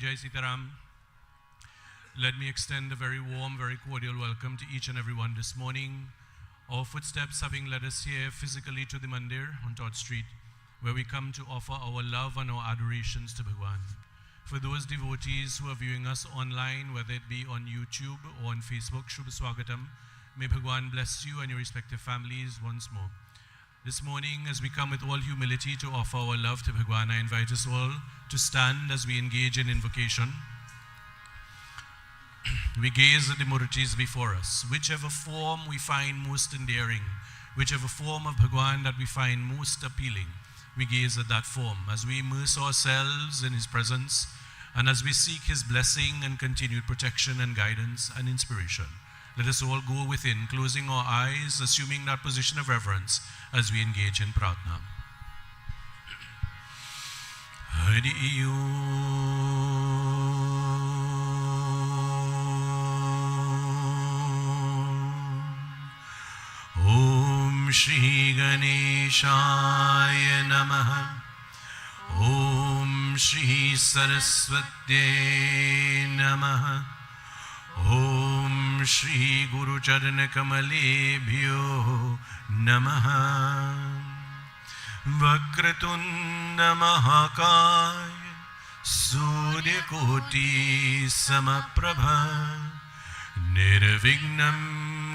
Jai Sitaram. Let me extend a very warm, very cordial welcome to each and everyone this morning. Our footsteps having led us here physically to the Mandir on Todd Street, where we come to offer our love and our adorations to Bhagwan. For those devotees who are viewing us online, whether it be on YouTube or on Facebook, Shubh Swagatam, may Bhagwan bless you and your respective families once more. This morning, as we come with all humility to offer our love to Bhagwan, I invite us all to stand as we engage in invocation. We gaze at the murtis before us. Whichever form we find most endearing, whichever form of Bhagwan that we find most appealing, we gaze at that form as we immerse ourselves in His presence and as we seek His blessing and continued protection and guidance and inspiration. Let us all go within, closing our eyes, assuming that position of reverence as we engage in pratna. Hari Om Shri Ganeshaya Namaha. Om Shri Saraswatye Namaha. Om Shri Guru Charana Kamalebhyo Namaha. Vakratunda Mahakaya Surya Koti Samaprabha Nirvignam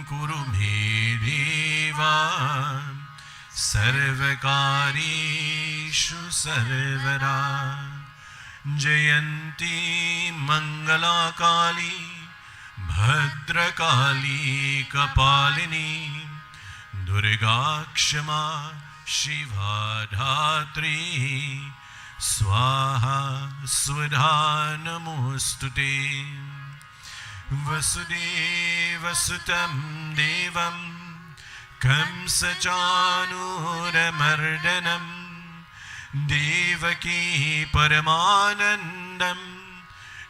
Kuru Me Deva Sarvakarishu Sarvara Jayanti Mangala Kali Bhadrakali Kapalini Durga Kshama Shiva Dhatri Swaha Swudha Namostute Vasudeva Sutam Devam Kamsa Chanuramardanam Devaki Paramanandam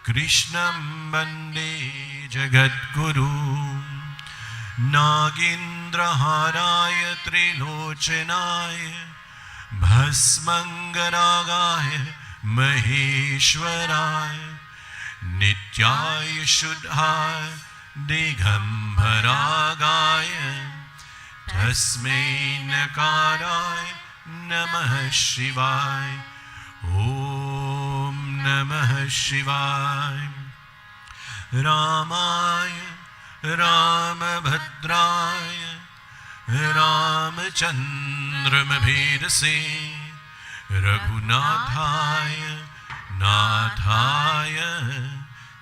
Krishnam Bande Jagadguru Nagindraharaya Trilochanaya Bhasmangaragaya Maheshwaraya Nityaya Shuddhaya Digambaragaya Tasmai Nakaraya Namah Shivaya Om Namah Shivaya Ramaya Ramabhadraya Ramachandramabhedase Raghunathaya Nathaya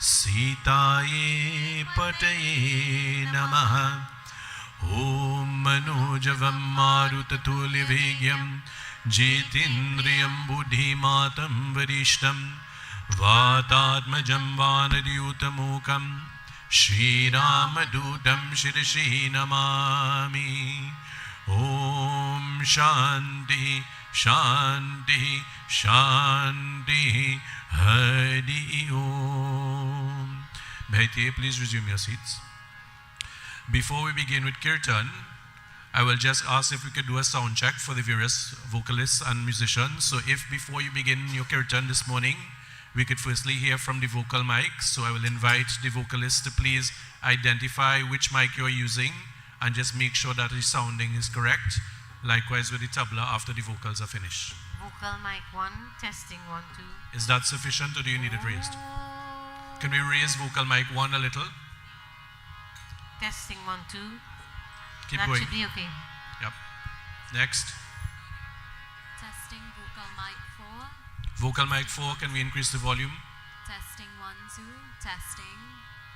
Sitaye Pataye Namaha. Om Manojavam Marutatulivegyam Jitindriyam Buddhimatam Varishtam Vatatmajam Vanadyutamukam Shri Ramadutam Shirishi Namami. Om Shanti Shanti Shanti Hari Om. Bhaite, please resume your seats. Before we begin with Kirtan, I will just ask if we could do a sound check for the various vocalists and musicians. So if before you begin your Kirtan this morning, we could firstly hear from the vocal mic. So I will invite the vocalists to please identify which mic you are using and just make sure that the sounding is correct. Likewise with the tabla after the vocals are finished. Vocal mic 1, testing 1, 2. Is that sufficient or do you need it raised? Can we raise vocal mic 1 a little? Testing 1, 2. Keep That going. should be okay. Yep. Next. Testing vocal mic 4. Vocal mic 4, can we increase the volume? Testing 1, 2. Testing.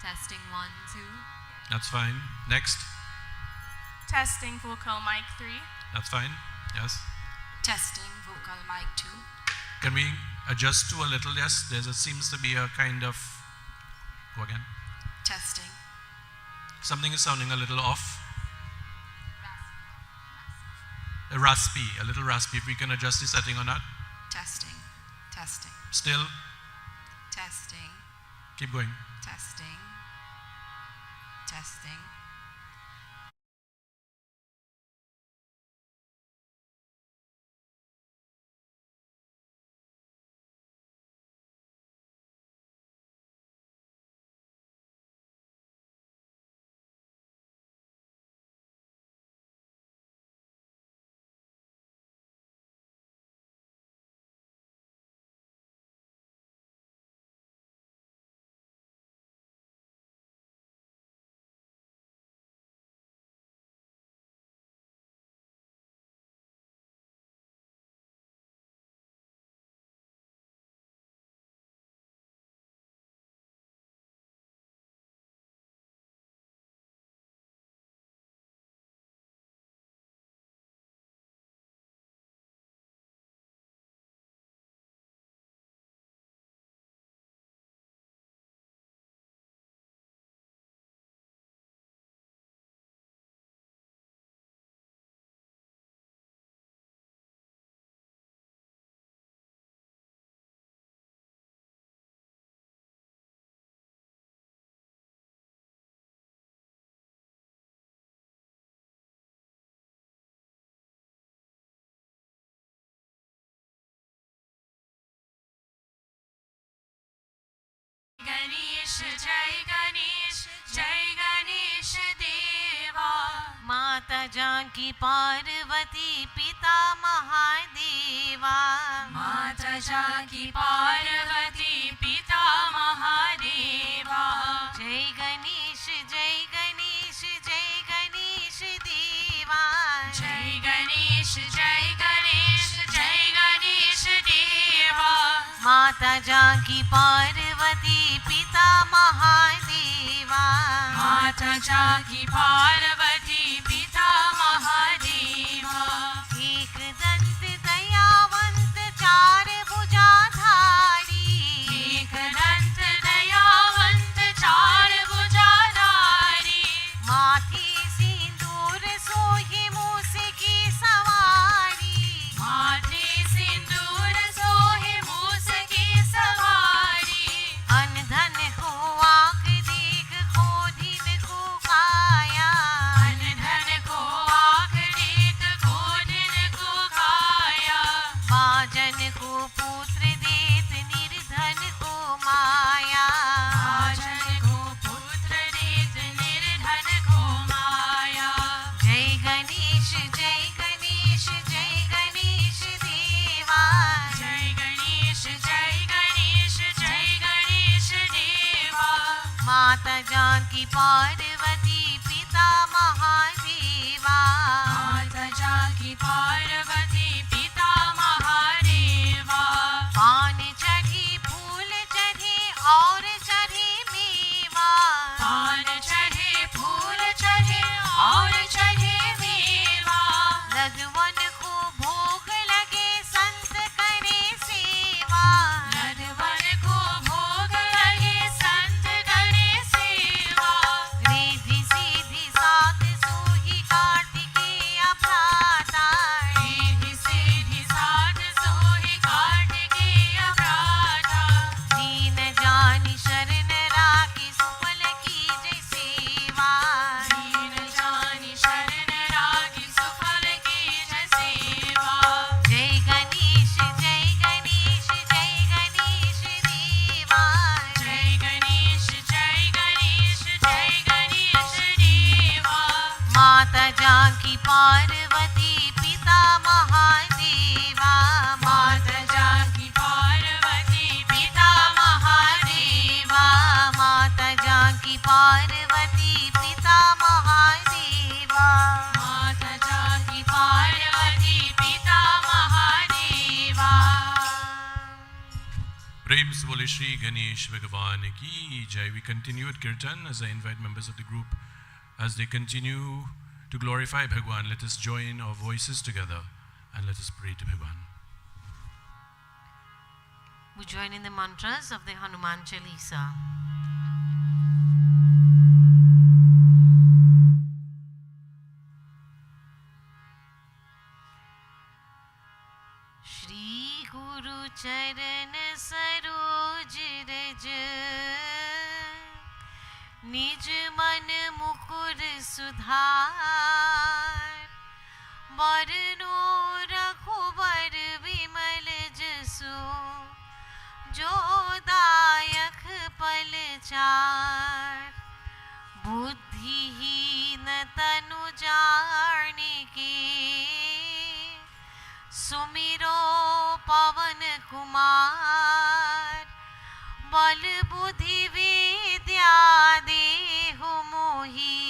Testing 1, 2. That's fine. Next. Testing vocal mic 3. That's fine. Yes. Testing vocal mic 2. Can we adjust to a little? Yes. There seems to be a kind of, go again. Testing. Something is sounding a little off. A little raspy. If we can adjust the setting on that. Testing. Testing. Still. Testing. Keep going. Testing. Testing. जय गणेश देवा माता जानकी पार्वती पिता महादेवा माता जानकी पार्वती पिता महादेवा जय गणेश जय गणेश जय गणेश देवा जय गणेश देवा माता जानकी पार्वती पिता महादेवा माता जानकी पार्वती पिता महादेवा एक दंत दयावंत चार भुजाधारी एक दंत दयावंत चार भुजाधारी माथे सिंदूर सोहे मूस की सवारी माथे सिंदूर सोहे मूस की सवारी अन धन को आँख देख खोदिन को काया अन धन को आँख देख खोदिन को खाया बाजन को पुत्र देत निर्धन को माया आजन को पुत्र देत निर्धन को माया जय गणेश जय गणेश जय गणेश देवा जय गणेश देवा माता जानकी पार्वती पिता महादेवा माता जानकी पार्वती पिता महादेवा पान चढ़ी फूल चढ़े और चढ़े मेवा पान चढ़े फूल चढ़े और चढ़े मेवा लदवन को भोग लगे संत करे सेवा लदवन को भोग लगे संत करे सेवा रिद्धि सिद्धि साथ सोही कार्तिकेय भ्राता रिद्धि सिद्धि साध सोहि कार्तिकेय भ्राता दीन जानी शरण राखी सुफल की जय सेवा दीन जानि शरण राखि सुफल की जय सेवा जय गणेश जय गणेश जय गणेश देवा जय गणेश देवा माता जानकी पार्वती पिता महादेवा माता जानकी पार्वती पिता महादेवा माता जानकी पार्वती पिता महादेवा माता जानकी पार्वती पिता महादेवा प्रेम से बोले श्री गणेश भगवान की जय. We continue at Kirtan as I invite members of the group as they continue to glorify Bhagwan. Let us join our voices together and let us pray to Bhagwan. We join in the mantras of the Hanuman Chalisa. Shri गुरु चरण सरोज रज निज मन मुकुर सुधार बरनो रघुबर विमल जसु जो दायक पल चार बुद्धिहीन तनु जानिके सुमिरो पवन कुमार बल बुद्धि विद्या देहु मोहि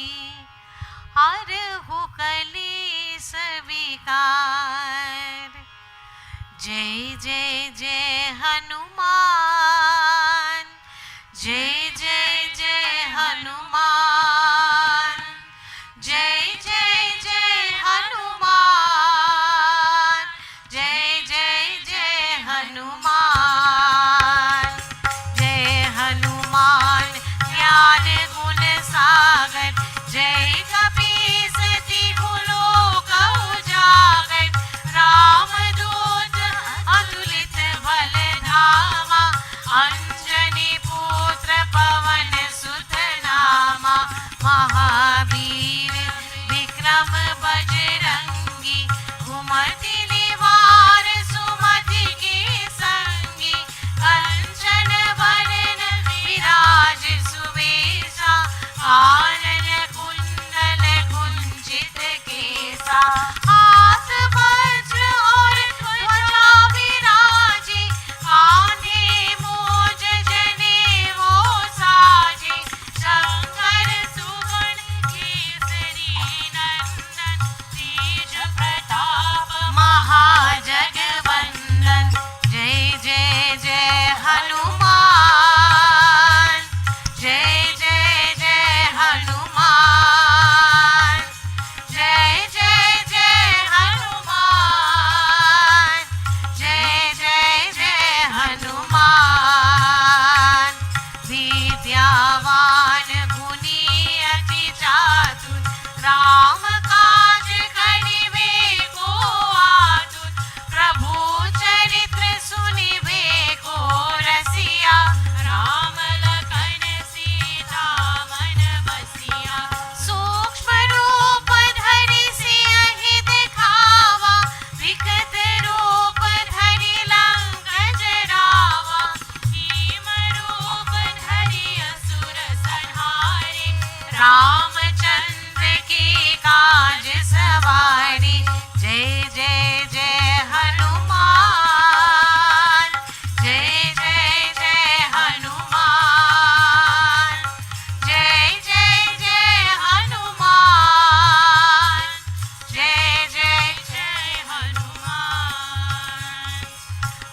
हरहु कलेश विकार. जय जय जय हनुमान जय जय जय हनुमान जय जय जय हनुमान जय जय जय हनुमान जय हनुमान ज्ञान गुण सागर जय कपीस तिहु लोक उजागर राम दूत अतुलित भय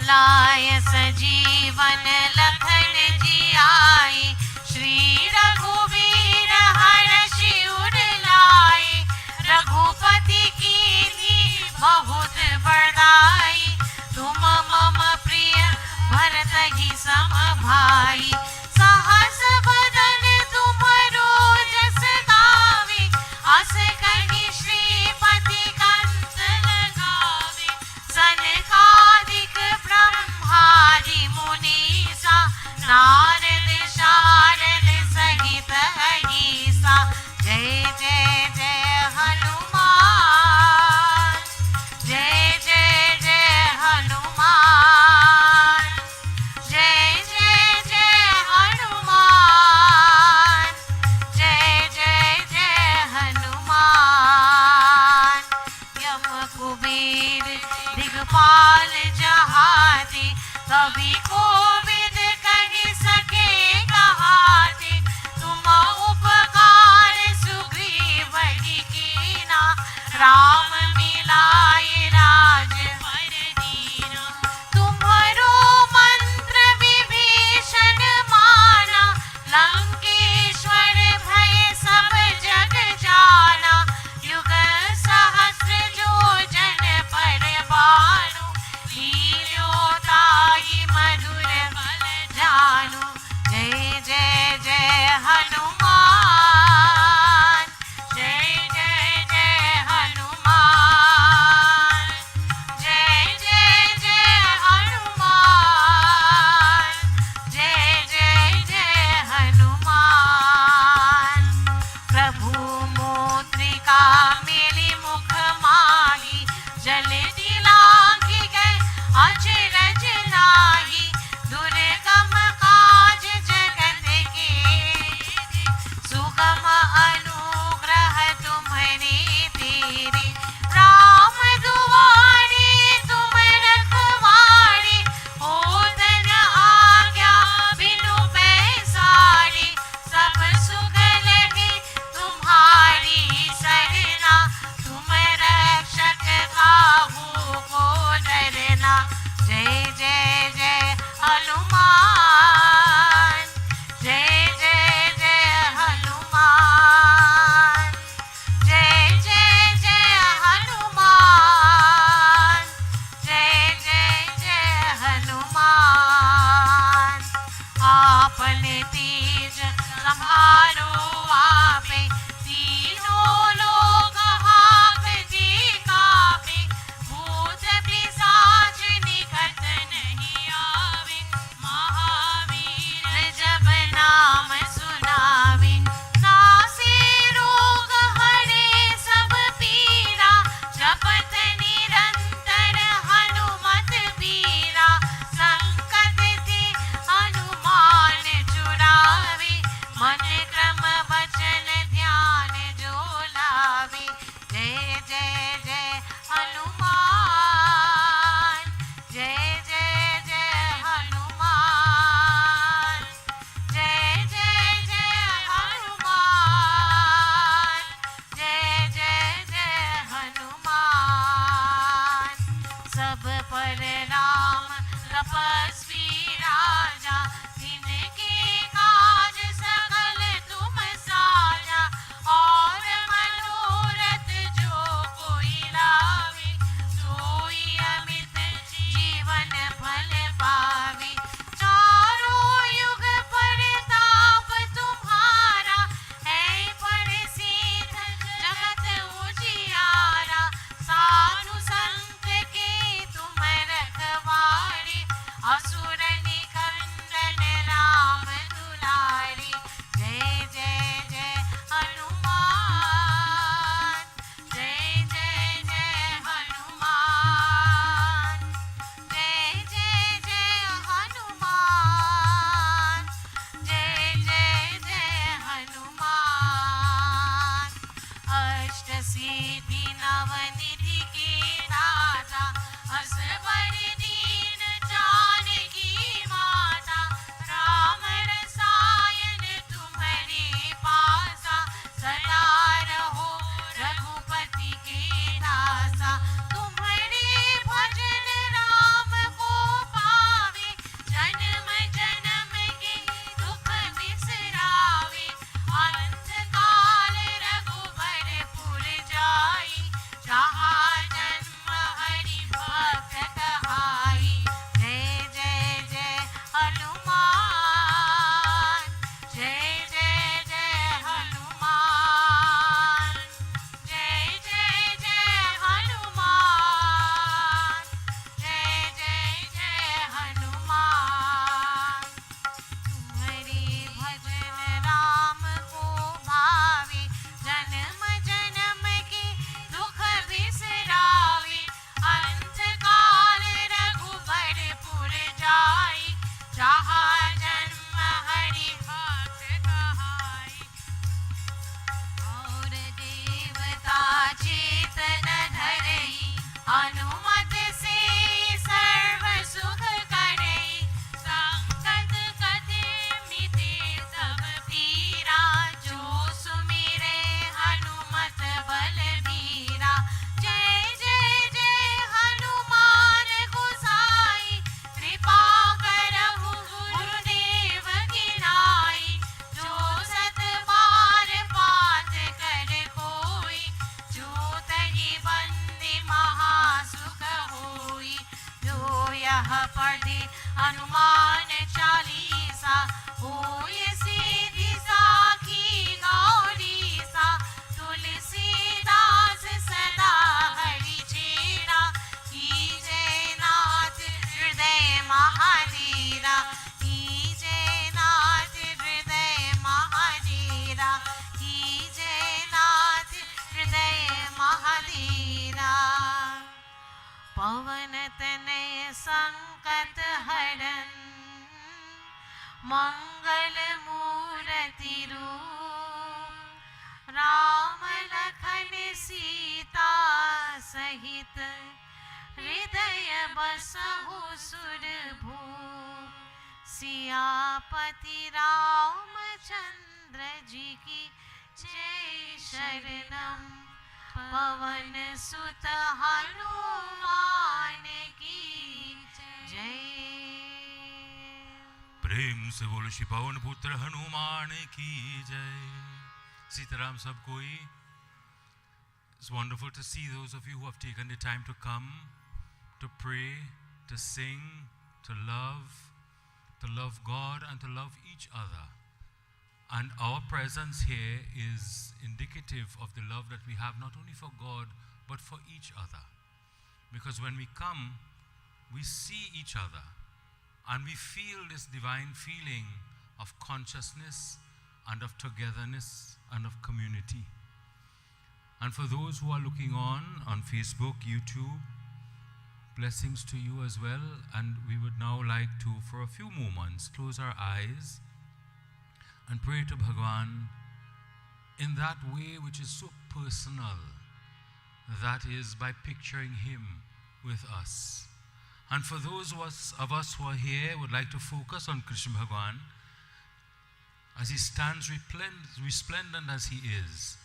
लाय सजीवन लखन जियाए, श्री रघुवीर हर्षि उर लाए, रघुपति कीन्ही बहुत बड़ाई, तुम मम प्रिय भरत ही सम भाई, सहस बदन तुम्हरो जस गावे, अस कहि श्रीपति कंठ लगावे, सनकादिक ब्रह्मादि मुनीसा, नारद शारद सहित अहिसा, जय जय जय हनुमान, जय जय जय हनुमान, जय जय जय हनुमान, जय जय जय हनुमान। यम कुबेर दिगपाल जहाते, कवि कोविद कहि सके कहाते, तुम उपकार सुग्रीव ही कीना, राम मिलाए राजपद दीना, तुम्हरो मंत्र विभीषण माना, लंकेश्वर भय सब जग जाना, युग सहस्र जो जन पर भानु, लील्योताहि मधुर फल जानू, जय जय जय हनुमान, जय जय जय हनुमान, जय जय जय हनुमान, जय जय जय हनुमान। प्रभु मुद्रिका मेलि मुख माही, जल दिलांघि गए अचरज नाही, दुर्गम काज जगत के, सुगम अनुग्रह तुम्हरे तेरे, राम दुआरे तुम रखवारे, होतन आज्ञा बिनु पैसारे, सब सुख लगे तुम्हारी सरना, तुम रक्षक काहू को डरना, जय जय जय हनुमान, जय जय जय हनुमान, जय जय जय हनुमान, जय जय जय हनुमान। आपने तेज सम्हारो आपे, तीनों लोग हांकते कांपे, भूत पिशाच निकट नहीं आवे, महावीर जब नाम सुनावे, नासे रोग हरे सब पीरा, जपत निरंतर हनुमत बीरा, संकट ते हनुमान छुड़ावे, मन क्रम वचन ध्यान जो लावे, जय जय जय हनुमान, जय जय जय हनुमान, जय जय जय हनुमान, जय जय जय हनुमान। सब पर राम तपस्वी राजा, जिनके काज सकल तुम साजा, और मनोरथ जो कोई लावे, सोई अमित जीवन फल पावे, चारों युग परताप तुम्हारा, है प्रसिद्ध जगत उजियारा, साधु संत के तुम रखवारे, असुर निकंदन राम दुलारे, जय जय जय हनुमान, जय जय जय हनुमान, जय जय जय हनुमान, जय जय जय हनुमान। अष्ट सिद्धि नवनिधि के दाता, असबर दीन जानकी ग्रह पढ़े हनुमान चालीसा होय सीधी साखी गौरी सा तुलसीदास सदा हरि चेरा कीजय नाथ हृदय महाधीरा कीजय नाथ हृदय महाधीरा कीजय नाथ हृदय महाधीरा पवन तनय संकट हरन मंगल मूर्ति रूप राम लखन सीता सहित हृदय बसहु सुरभूप सियापति रामचंद्र जी की जय शरणम पवन सुत हनुमान की जय। प्रेम से बोलो श्री पवन पुत्र हनुमान की जय। सीताराम सब कोई। It's wonderful to see those of you who have taken the time to come, to pray, to sing, to love God and to love each other. And our presence here is indicative of the love that we have not only for God but for each other. Because when we come, we see each other and we feel this divine feeling of consciousness and of togetherness and of community. And for those who are looking on Facebook, YouTube, blessings to you as well. And we would now like to, for a few moments, close our eyes and pray to Bhagwan in that way which is so personal, that is by picturing him with us. And for those of us who are here, would like to focus on Krishna Bhagwan as he stands resplendent as he is.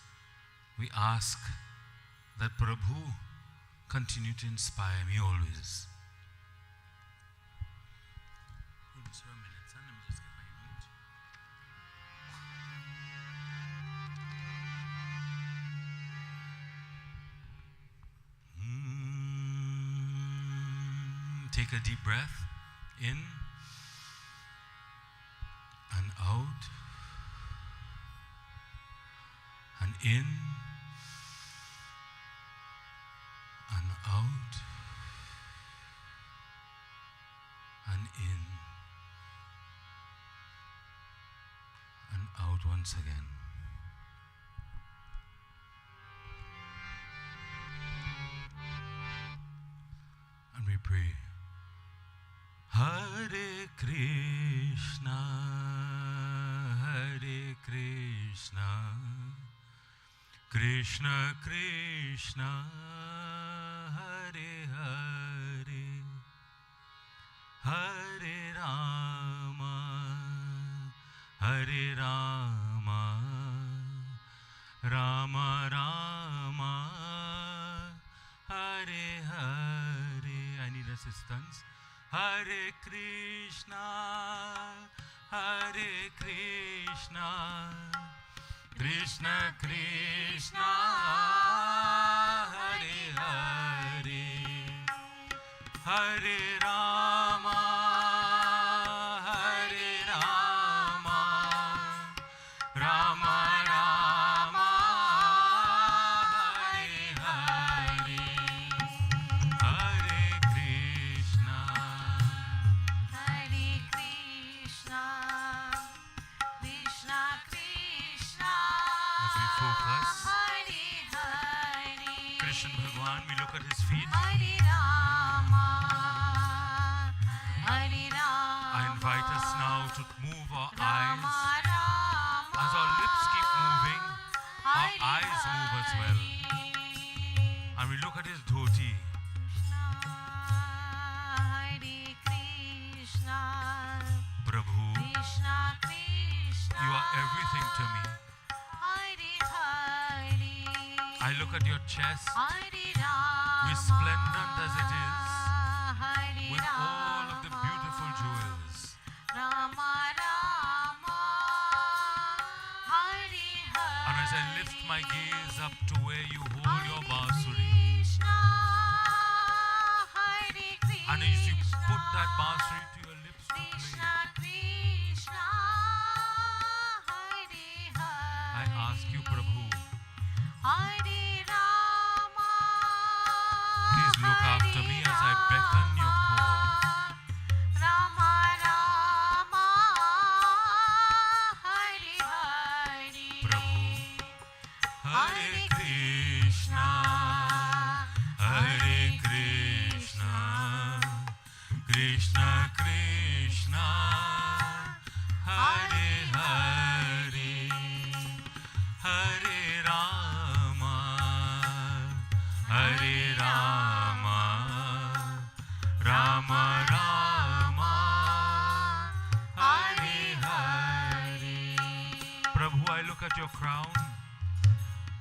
We ask that Prabhu continue to inspire me always. Take a deep breath in and out and in and out and in and out once again. And we pray. Hare Krishna, Hare Krishna, Krishna Krishna, Hare Hare, Hare Rama, Hare Rama, Rama Rama, Hare Hare. I need assistance. Hare Krishna, Hare Krishna, Krishna Krishna, Hare Hare, Hare Rama, Hare Rama, Rama Rama, Hare Hare, Hare Krishna. Hare Krishna, Krishna Krishna, As we focus, Hare Hare, Krishna Bhagwan, we look at his feet. Hare Rama, Hare Rama. I invite us now to move our Rama eyes. Rama, As our lips keep moving, our Hare eyes move as well. And we look at his dhoti. Hare Krishna, Prabhu, Krishna Krishna, you are everything to me. Hare Hare, I look at your chest, Hare Rama, resplendent as it is, Hare with all of the beautiful jewels. Rama Rama, Hare Hare. And as I lift my gaze up to where you hold your basuri, Krishna, Hare Krishna, and as you put that bansuri to your lips to play. Krishna Krishna Hare Hare. I ask you, Prabhu, Hare Rama. please look after me as I beckon your call. Rama Rama Hare Hare. Prabhu, Hare Krishna, Hare Krishna, Krishna Krishna, Hare Hare, Hare Rama, Hare Rama, Rama Rama, Hare Hare. Prabhu, I look at your crown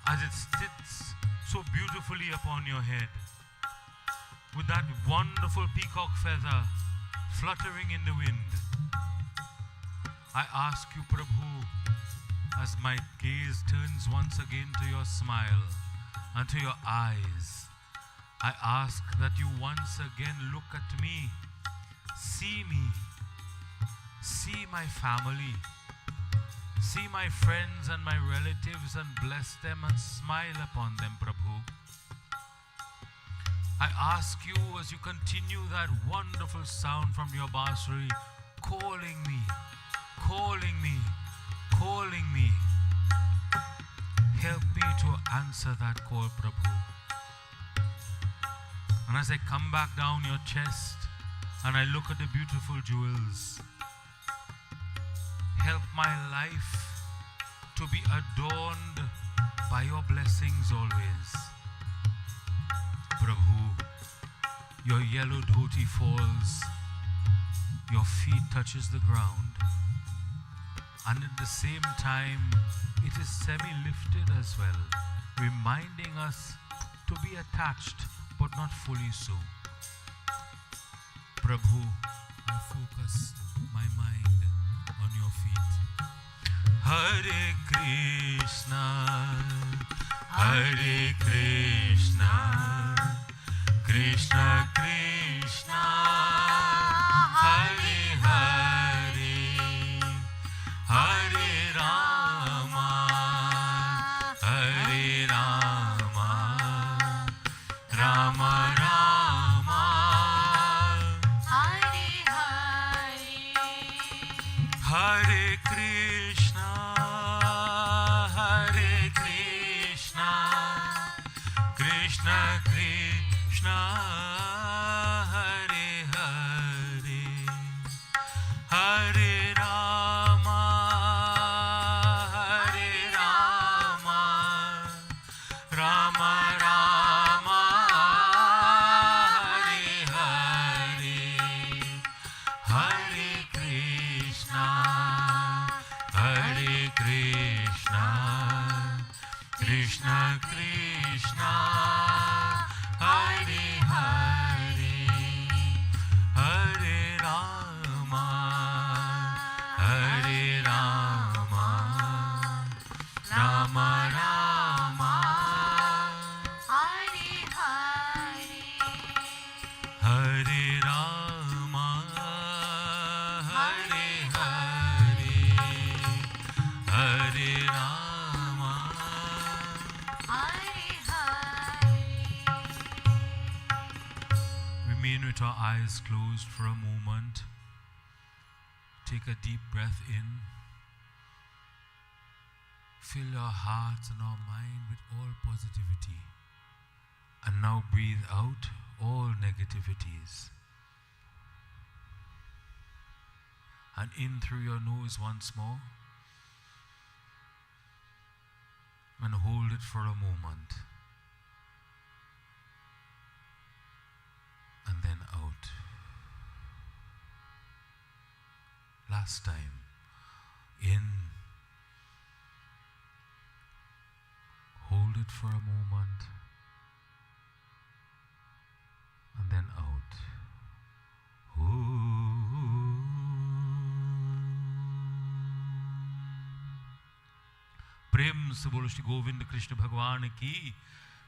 as it sits so beautifully upon your head, with that wonderful peacock feather fluttering in the wind. I ask you, Prabhu, as my gaze turns once again to your smile and to your eyes, I ask that you once again look at me, see my family, see my friends and my relatives and bless them and smile upon them, Prabhu. I ask you, as you continue that wonderful sound from your bansuri, calling me, calling me, calling me. Help me to answer that call, Prabhu. And as I come back down your chest and I look at the beautiful jewels, help my life to be adorned by your blessings always. Prabhu, your yellow dhoti falls, your feet touches the ground, and at the same time it is semi-lifted as well, reminding us to be attached but not fully so. Prabhu, I focus my mind on your feet. Hare Krishna, Hare Krishna, Krishna Krishna, Hare Hare, Hare Rama, Hare Rama, Rama Rama, Hare Hare. Hare Krishna, Hare Krishna, Krishna Krishna, Hare Hare, Hare Rama, Hare Rama, Rama Rama, Hare Hare, Hare Krishna, Hare Krishna, Krishna Krishna, Hare Hare, Hare Rama, Hare Rama, Rama Rama, Hare Hare. Hare Rama, Hare Hare, Hare Rama. Hare Hare. Remain with our eyes closed for a moment. Take a deep breath in. Fill our hearts and our mind with all positivity. And now breathe out all negativities. And in through your nose once more. And hold it for a moment. And then out. Last time. In. Hold it for a moment. And then out. Prem se bolo Shri Govind Krishna Bhagwan ki.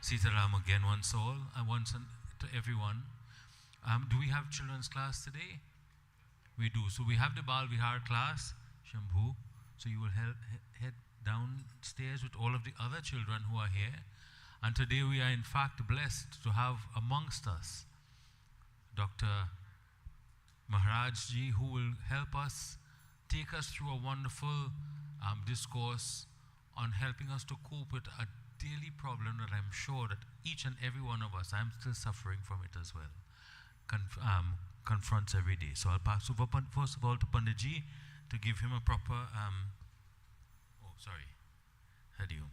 Sitaram again once all, and once to everyone. Do we have children's class today? We do. So we have the Bal Vihar class, Shambhu. So you will head downstairs with all of the other children who are here. And today we are in fact blessed to have amongst us Dr. Maharaj Ji, who will help us, take us through a wonderful discourse on helping us to cope with a daily problem that I'm sure that each and every one of us, I'm still suffering from it as well, confronts every day. So I'll pass over first of all to Panditji to give him a proper, Hari Om.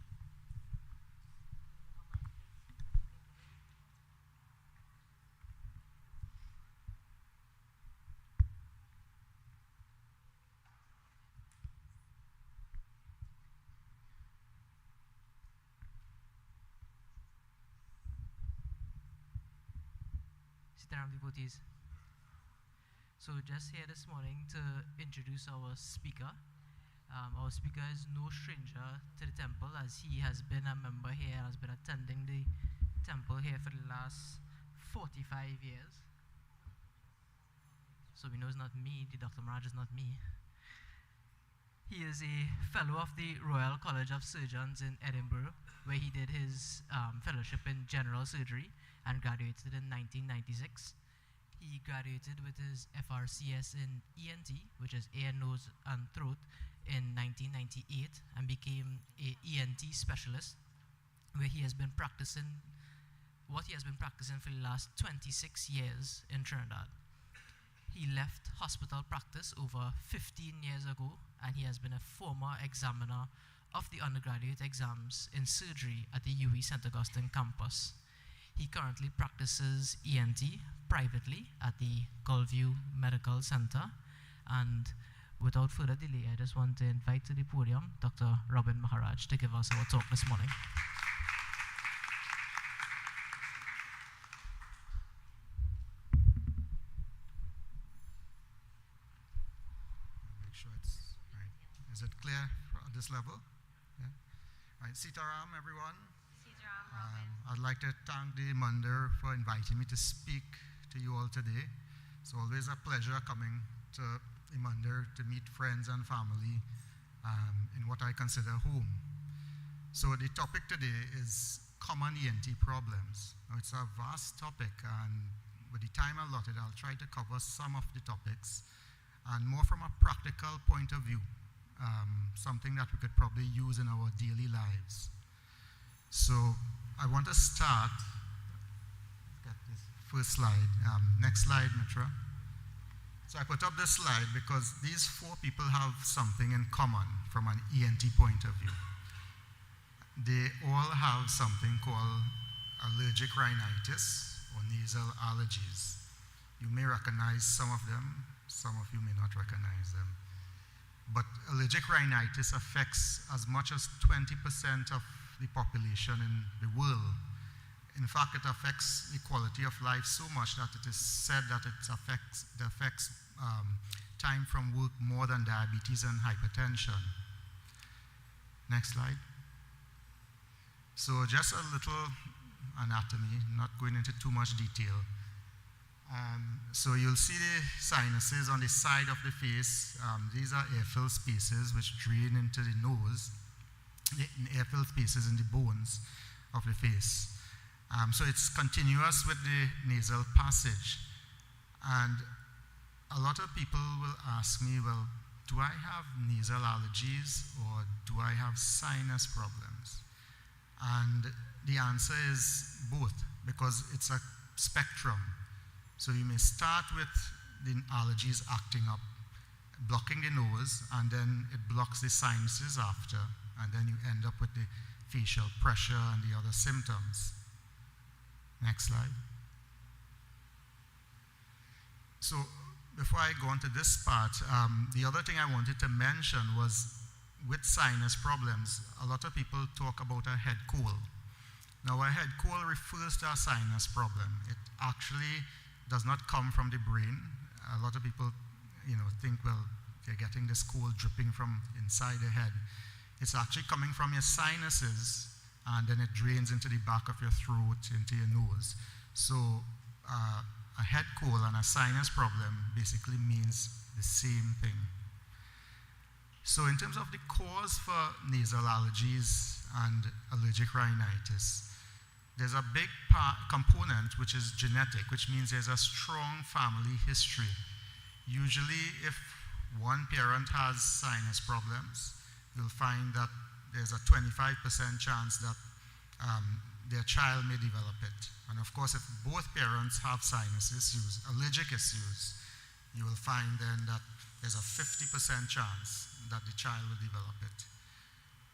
Sitaram devotees. So just here this morning to introduce our speaker. Our speaker is no stranger to the temple, as he has been a member here and has been attending the temple here for the last 45 years. So we know it's not me, the Dr. Maharaj is not me. He is a fellow of the Royal College of Surgeons in Edinburgh, where he did his fellowship in general surgery and graduated in 1996. He graduated with his FRCS in ENT, which is ear, nose, and throat, in 1998 and became a ENT specialist, where he has been practicing for the last 26 years in Trinidad. He left hospital practice over 15 years ago, and he has been a former examiner of the undergraduate exams in surgery at the UWI St. Augustine campus. He currently practices ENT privately at the Gulview Medical Center. And without further delay, I just want to invite to the podium Dr. Robin Maharaj to give us our talk this morning. Make sure it's right. Is it clear at this level? Yeah. Right. Sitaram, everyone. I'd like to thank the Mandir for inviting me to speak to you all today. It's always a pleasure coming to the Mandir to meet friends and family in what I consider home. So the topic today is common ENT problems. Now, it's a vast topic, and with the time allotted, I'll try to cover some of the topics, and more from a practical point of view, something that we could probably use in our daily lives. So I want to start, get this first slide. Next slide, Mitra. So I put up this slide because these four people have something in common from an ENT point of view. They all have something called allergic rhinitis or nasal allergies. You may recognize some of them, some of you may not recognize them. But allergic rhinitis affects as much as 20% of the population in the world. In fact, it affects the quality of life so much that it is said that it affects time from work more than diabetes and hypertension. Next slide. So just a little anatomy, not going into too much detail. So you'll see the sinuses on the side of the face. These are airfill spaces which drain into the nose, airfill spaces in the bones of the face. So it's continuous with the nasal passage. And a lot of people will ask me, well, do I have nasal allergies or do I have sinus problems? And the answer is both, because it's a spectrum. So you may start with the allergies acting up, blocking the nose, and then it blocks the sinuses after, and then you end up with the facial pressure and the other symptoms. Next slide. So before I go on to this part, the other thing I wanted to mention was with sinus problems, a lot of people talk about a head cold. Now, a head cold refers to a sinus problem. It actually does not come from the brain. A lot of people, think, well, they're getting this cold dripping from inside the head. It's actually coming from your sinuses, and then it drains into the back of your throat, into your nose. So a head cold and a sinus problem basically means the same thing. So in terms of the cause for nasal allergies and allergic rhinitis, there's a big component which is genetic, which means there's a strong family history. Usually if one parent has sinus problems, you'll find that there's a 25% chance that their child may develop it. And of course, if both parents have sinus issues, allergic issues, you will find then that there's a 50% chance that the child will develop it.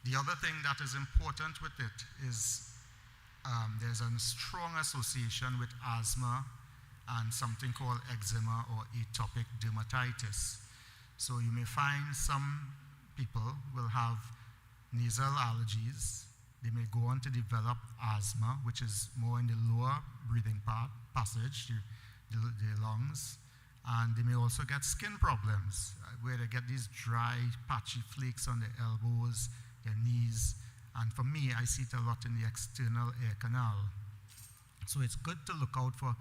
The other thing that is important with it is there's a strong association with asthma and something called eczema or atopic dermatitis. So you may find some people will have nasal allergies. They may go on to develop asthma, which is more in the lower breathing passage, the lungs. And they may also get skin problems, where they get these dry, patchy flakes on their elbows, their knees. And for me, I see it a lot in the external air canal. So it's good to look out for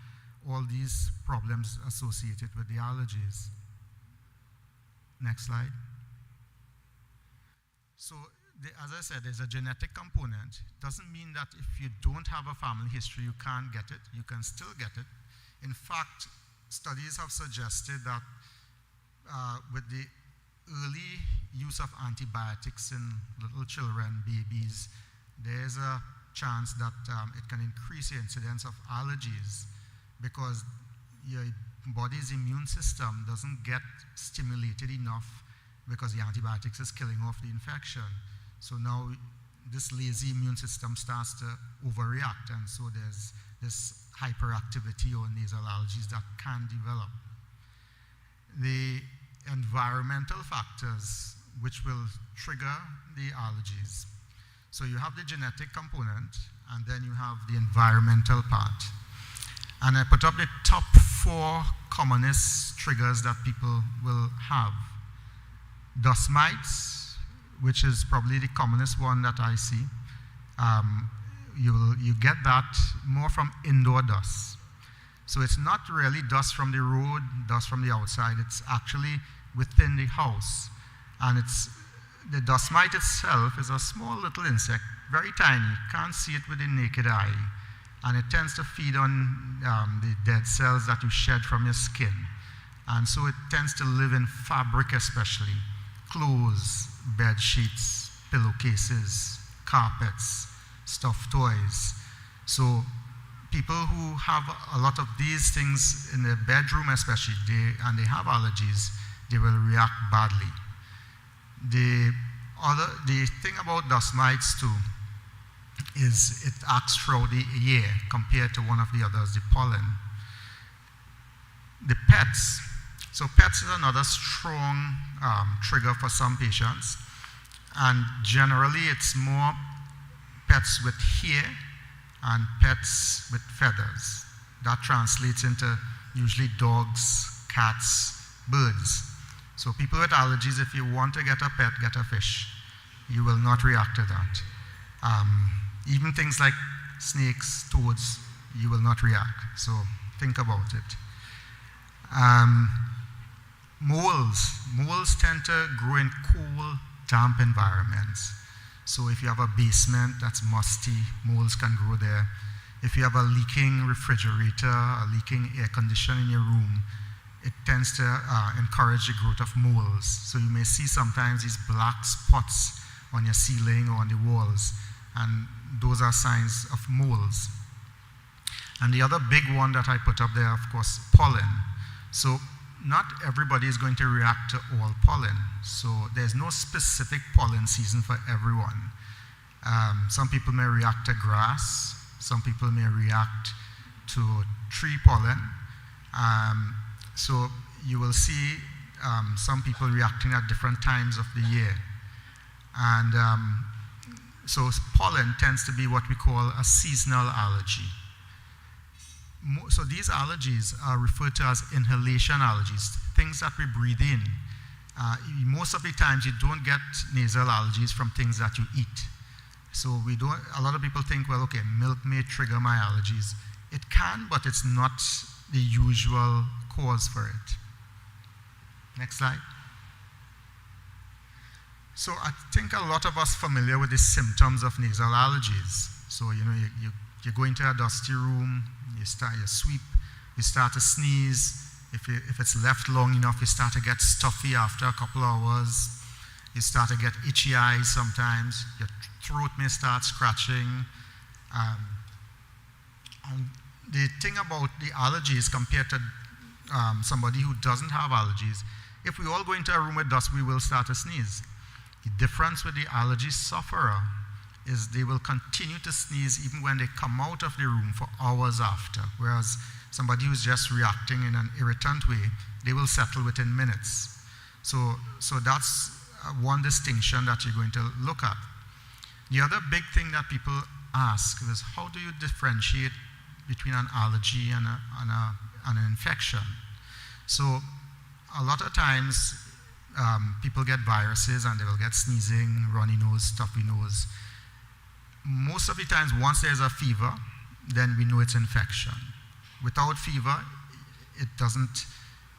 all these problems associated with the allergies. Next slide. So, as I said, there's a genetic component. Doesn't mean that if you don't have a family history, you can't get it. You can still get it. In fact, studies have suggested that with the early use of antibiotics in little children, babies, there's a chance that it can increase the incidence of allergies because your body's immune system doesn't get stimulated enough because the antibiotics is killing off the infection. So now this lazy immune system starts to overreact, and so there's this hyperactivity or nasal allergies that can develop. The environmental factors which will trigger the allergies. So you have the genetic component, and then you have the environmental part. And I put up the top 4 commonest triggers that people will have. Dust mites, which is probably the commonest one that I see. You get that more from indoor dust. So it's not really dust from the road, dust from the outside. It's actually within the house. And the dust mite itself is a small little insect, very tiny. You can't see it with the naked eye. And it tends to feed on the dead cells that you shed from your skin. And so it tends to live in fabric especially. Clothes, bed sheets, pillowcases, carpets, stuffed toys. So people who have a lot of these things in their bedroom especially, and they have allergies, they will react badly. The thing about dust mites too is it acts throughout the year compared to one of the others, the pollen. The pets. So pets is another strong trigger for some patients, and generally it's more pets with hair and pets with feathers. That translates into usually dogs, cats, birds. So people with allergies, if you want to get a pet, get a fish. You will not react to that. Even things like snakes, toads, you will not react. So think about it. Moles tend to grow in cool, damp environments. So if you have a basement that's musty, moles can grow there. If you have a leaking refrigerator, a leaking air conditioner in your room, it tends to encourage the growth of moles. So you may see sometimes these black spots on your ceiling or on the walls, and those are signs of moles. And the other big one that I put up there, of course, pollen. So not everybody is going to react to all pollen. So there's no specific pollen season for everyone. Some people may react to grass. Some people may react to tree pollen. So you will see some people reacting at different times of the year. And so pollen tends to be what we call a seasonal allergy. So these allergies are referred to as inhalation allergies, things that we breathe in. Most of the times you don't get nasal allergies from things that you eat. So a lot of people think, well, okay, milk may trigger my allergies. It can, but it's not the usual cause for it. Next slide. So I think a lot of us familiar with the symptoms of nasal allergies. So you go into a dusty room, you sweep, you start to sneeze. If it's left long enough, you start to get stuffy after a couple hours. You start to get itchy eyes sometimes. Your throat may start scratching. And the thing about the allergies compared to somebody who doesn't have allergies, if we all go into a room with dust, we will start to sneeze. The difference with the allergy sufferer is they will continue to sneeze even when they come out of the room for hours after, whereas somebody who's just reacting in an irritant way, they will settle within minutes. So that's one distinction that you're going to look at. The other big thing that people ask is, how do you differentiate between an allergy and an infection? So a lot of times people get viruses and they will get sneezing, runny nose, stuffy nose. Most of the times, once there's a fever, then we know it's infection. Without fever, it doesn't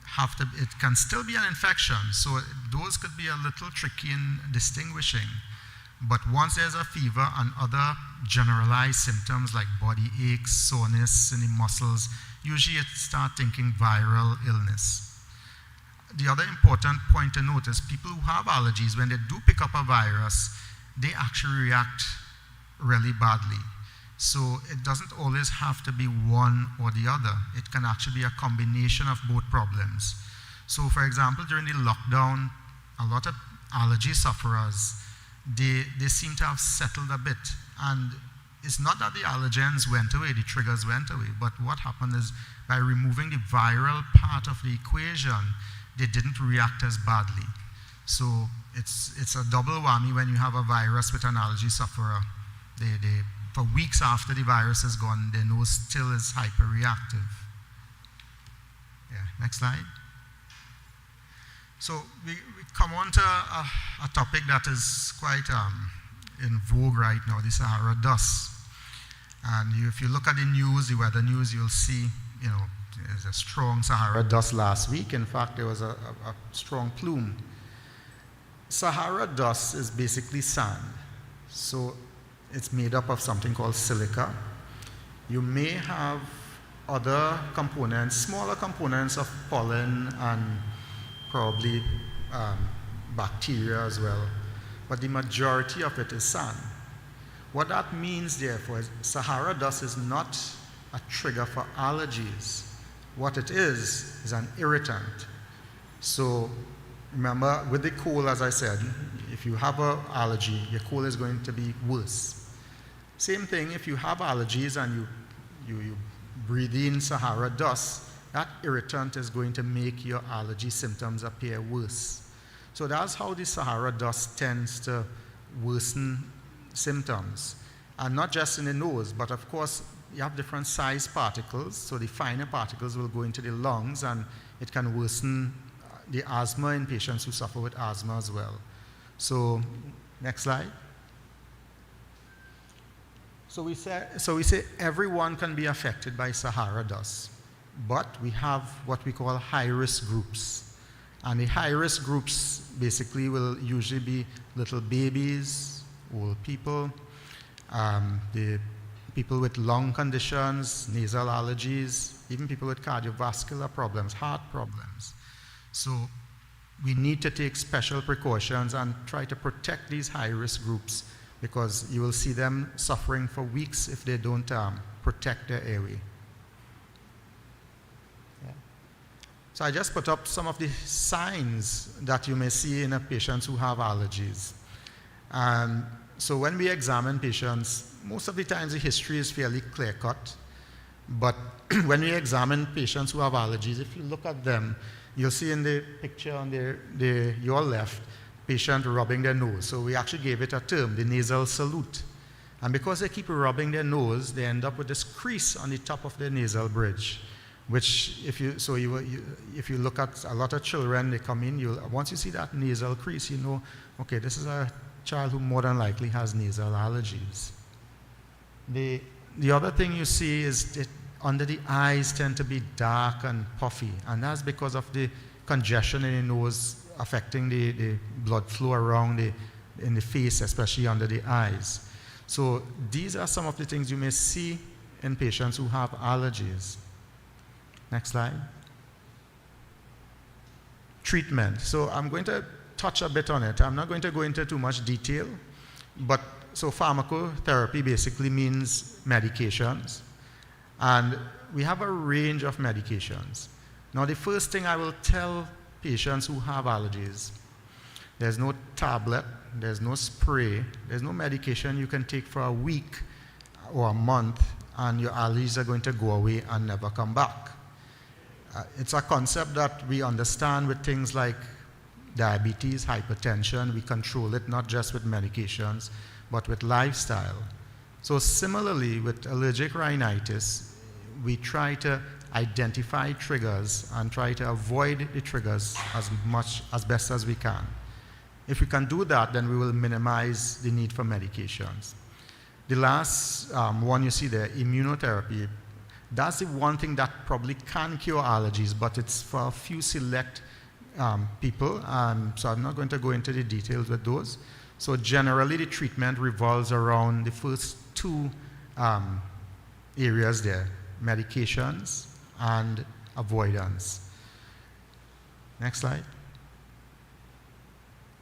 have to, it can still be an infection. So those could be a little tricky in distinguishing. But once there's a fever and other generalized symptoms like body aches, soreness in the muscles, usually it start thinking viral illness. The other important point to note is people who have allergies, when they do pick up a virus, they actually react really badly. So it doesn't always have to be one or the other. It can actually be a combination of both problems. So for example, during the lockdown, a lot of allergy sufferers, they seem to have settled a bit. And it's not that the allergens went away, the triggers went away, but what happened is by removing the viral part of the equation, they didn't react as badly. So it's a double whammy when you have a virus with an allergy sufferer. They for weeks after the virus is gone, their nose still is hyperreactive. Yeah, next slide. So we come on to a topic that is quite in vogue right now, the Sahara dust. And if you look at the news, the weather news, you'll see, there's a strong Sahara dust last week. In fact, there was a strong plume. Sahara dust is basically sand. So it's made up of something called silica. You may have other components, smaller components of pollen and probably bacteria as well. But the majority of it is sand. What that means, therefore, is Sahara dust is not a trigger for allergies. What it is an irritant. So remember, with the cold, as I said, if you have an allergy, your cold is going to be worse. Same thing, if you have allergies and you breathe in Sahara dust, that irritant is going to make your allergy symptoms appear worse. So that's how the Sahara dust tends to worsen symptoms. And not just in the nose, but of course, you have different size particles. So the finer particles will go into the lungs and it can worsen the asthma in patients who suffer with asthma as well. So, next slide. So we say everyone can be affected by Sahara dust, but we have what we call high-risk groups. And the high-risk groups basically will usually be little babies, old people, the people with lung conditions, nasal allergies, even people with cardiovascular problems, heart problems. So we need to take special precautions and try to protect these high-risk groups, because you will see them suffering for weeks if they don't protect their airway. Yeah. So I just put up some of the signs that you may see in patients who have allergies. So when we examine patients, most of the times the history is fairly clear-cut, but when we examine patients who have allergies, if you look at them, you'll see in the picture on your left, patient rubbing their nose. So we actually gave it a term, the nasal salute. And because they keep rubbing their nose, they end up with this crease on the top of their nasal bridge, which if you look at a lot of children, they come in, once you see that nasal crease, you know, okay, this is a child who more than likely has nasal allergies. The other thing you see is under the eyes tend to be dark and puffy, and that's because of the congestion in the nose affecting the blood flow around in the face, especially under the eyes. So these are some of the things you may see in patients who have allergies. Next slide. Treatment. So I'm going to touch a bit on it. I'm not going to go into too much detail, but so pharmacotherapy basically means medications, and we have a range of medications. Now the first thing I will tell patients who have allergies, there's no tablet, there's no spray, there's no medication you can take for a week or a month and your allergies are going to go away and never come back. It's a concept that we understand with things like diabetes, hypertension. We control it not just with medications, but with lifestyle. So similarly, with allergic rhinitis, we try to identify triggers and try to avoid the triggers as best as we can. If we can do that, then we will minimize the need for medications. The last one you see there, immunotherapy, that's the one thing that probably can cure allergies, but it's for a few select people, so I'm not going to go into the details with those. So generally the treatment revolves around the first two areas there, medications and avoidance. Next slide.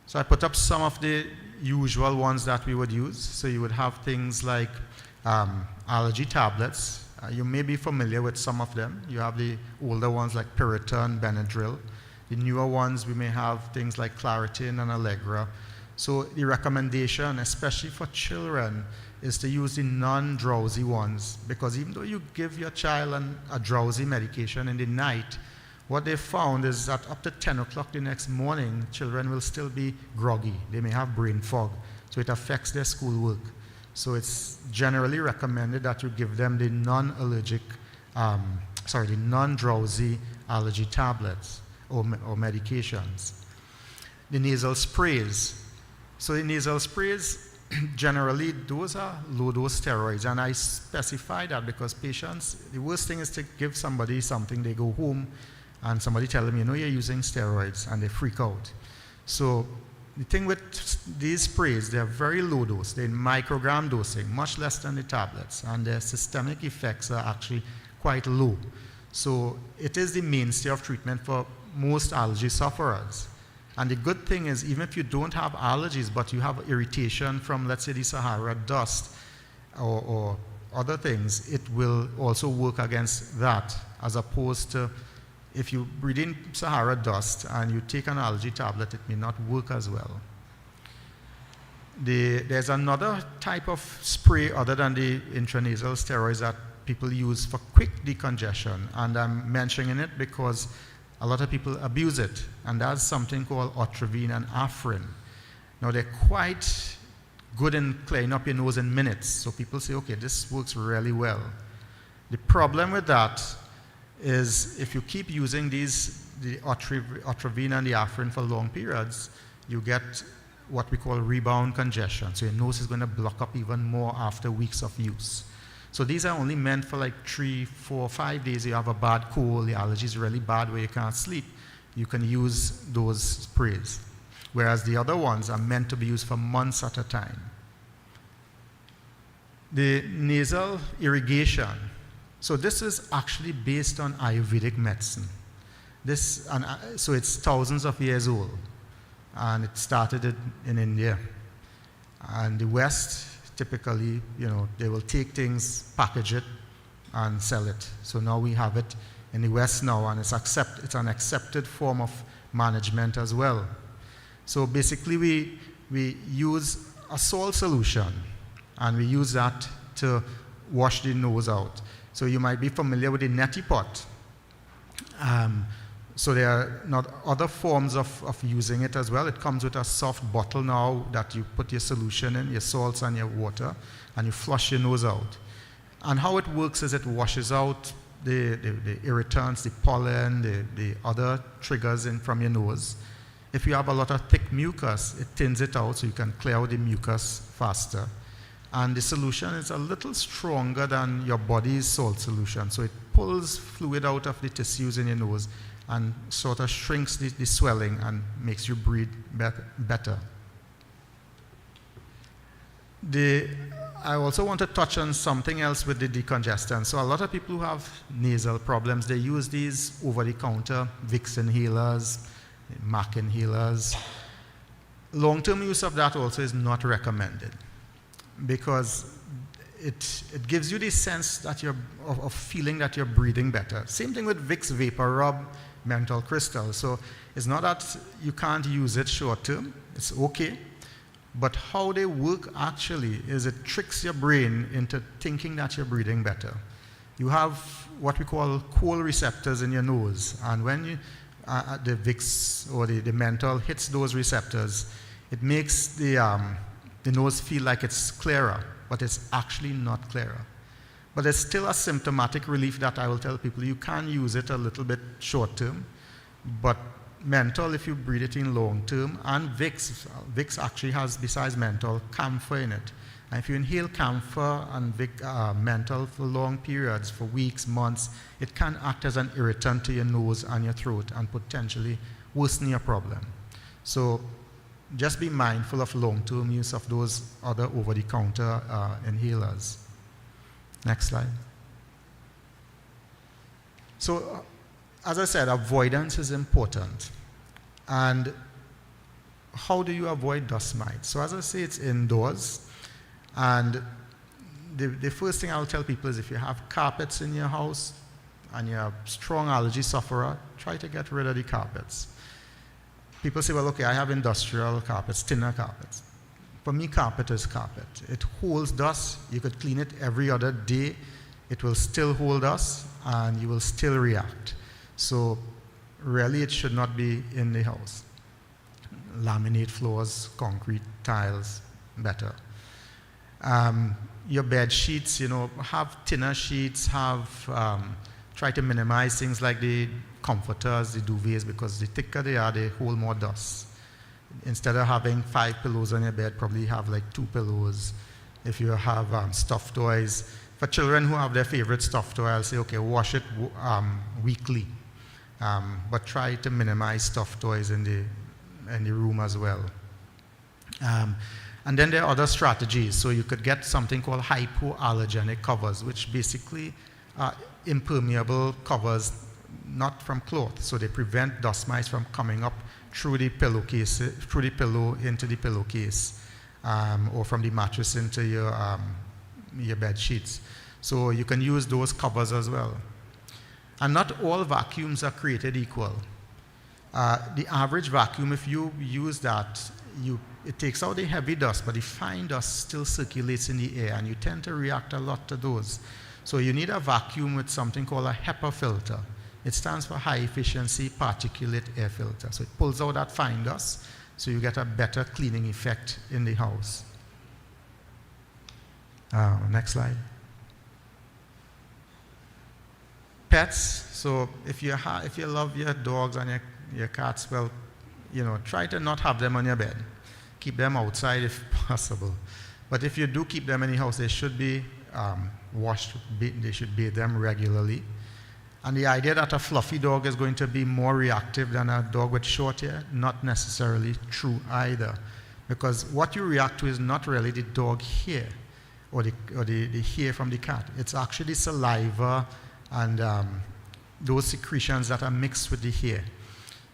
So I put up some of the usual ones that we would use. So you would have things like allergy tablets. You may be familiar with some of them. You have the older ones like Piriton, Benadryl. The newer ones, we may have things like Claritin and Allegra. So the recommendation, especially for children, is to use the non-drowsy ones, because even though you give your child a drowsy medication in the night, what they found is that up to 10 o'clock the next morning, children will still be groggy. They may have brain fog, so it affects their schoolwork. So it's generally recommended that you give them the the non-drowsy allergy tablets or medications. The nasal sprays. So the nasal sprays, generally those are low-dose steroids, and I specify that because patients, the worst thing is to give somebody something, they go home and somebody tell them, you're using steroids, and they freak out. So the thing with these sprays, they're very low dose, they're in microgram dosing, much less than the tablets, and their systemic effects are actually quite low. So it is the mainstay of treatment for most allergy sufferers. And the good thing is, even if you don't have allergies, but you have irritation from, let's say, the Sahara dust or other things, it will also work against that, as opposed to if you breathe in Sahara dust and you take an allergy tablet, it may not work as well. There's another type of spray other than the intranasal steroids that people use for quick decongestion, and I'm mentioning it because a lot of people abuse it, and that's something called Atrovine and Afrin. Now they're quite good in clearing up your nose in minutes, so people say, okay, this works really well. The problem with that is if you keep using the Atrovine and the Afrin for long periods, you get what we call rebound congestion. So your nose is going to block up even more after weeks of use. So these are only meant for like 3, 4, 5 days. You have a bad cold, the allergy is really bad where you can't sleep. You can use those sprays. Whereas the other ones are meant to be used for months at a time. The nasal irrigation. So this is actually based on Ayurvedic medicine. So it's thousands of years old, and it started in India. And the West, typically, they will take things, package it, and sell it. So now we have it in the West now, and it's an accepted form of management as well. So basically, we use a salt solution, and we use that to wash the nose out. So you might be familiar with the neti pot. So there are not other forms of using it as well. It comes with a soft bottle now that you put your solution in, your salts and your water, and you flush your nose out. And how it works is it washes out the irritants, the pollen, the other triggers from your nose. If you have a lot of thick mucus, it thins it out so you can clear out the mucus faster. and the solution is a little stronger than your body's salt solution. So it pulls fluid out of the tissues in your nose and sort of shrinks the swelling and makes you breathe better. I also want to touch on something else with the decongestant. So a lot of people who have nasal problems, they use these over-the-counter Vicks inhalers, MAC inhalers. Long-term use of that also is not recommended because it gives you the sense that of feeling that you're breathing better. Same thing with Vicks Vapor Rub, menthol crystal. So it's not that you can't use it short-term, it's okay. But how they work actually is it tricks your brain into thinking that you're breathing better. You have what we call cold receptors in your nose, and when the Vicks or the menthol hits those receptors, it makes the nose feel like it's clearer, but it's actually not clearer. But it's still a symptomatic relief that I will tell people you can use it a little bit short term, but menthol, if you breathe it in long term, and Vicks actually has, besides menthol, camphor in it. And if you inhale camphor and menthol for long periods, for weeks, months, it can act as an irritant to your nose and your throat and potentially worsen your problem. So just be mindful of long-term use of those other over-the-counter inhalers. Next slide. So, as I said, avoidance is important. And how do you avoid dust mites? So as I say, it's indoors. And the first thing I'll tell people is if you have carpets in your house and you're a strong allergy sufferer, try to get rid of the carpets. People say, well, okay, I have industrial carpets, thinner carpets. For me, carpet is carpet. It holds dust. You could clean it every other day. It will still hold dust, and you will still react. So really, it should not be in the house. Laminate floors, concrete tiles, better. Your bed sheets, have thinner sheets, try to minimize things like the comforters, the duvets, because the thicker they are, they hold more dust. Instead of having 5 pillows on your bed, probably have like 2 pillows. If you have stuffed toys, for children who have their favorite stuffed toy, I'll say, okay, wash it weekly. But try to minimize stuffed toys in the room as well. And then there are other strategies. So you could get something called hypoallergenic covers, which basically are impermeable covers, not from cloth. So they prevent dust mites from coming up through the pillowcase, through the pillow into the pillowcase, or from the mattress into your bed sheets. So you can use those covers as well. And not all vacuums are created equal. The average vacuum, if you use that, it takes out the heavy dust, but the fine dust still circulates in the air, and you tend to react a lot to those. So you need a vacuum with something called a HEPA filter. It stands for high efficiency particulate air filter. So it pulls out that fine dust, so you get a better cleaning effect in the house. Next slide. Pets. So if you love your dogs and your cats, well, try to not have them on your bed. Keep them outside if possible. But if you do keep them in the house, they should be washed. They should bathe them regularly. And the idea that a fluffy dog is going to be more reactive than a dog with short hair, not necessarily true either. Because what you react to is not really the dog hair or the hair from the cat. It's actually saliva and those secretions that are mixed with the hair.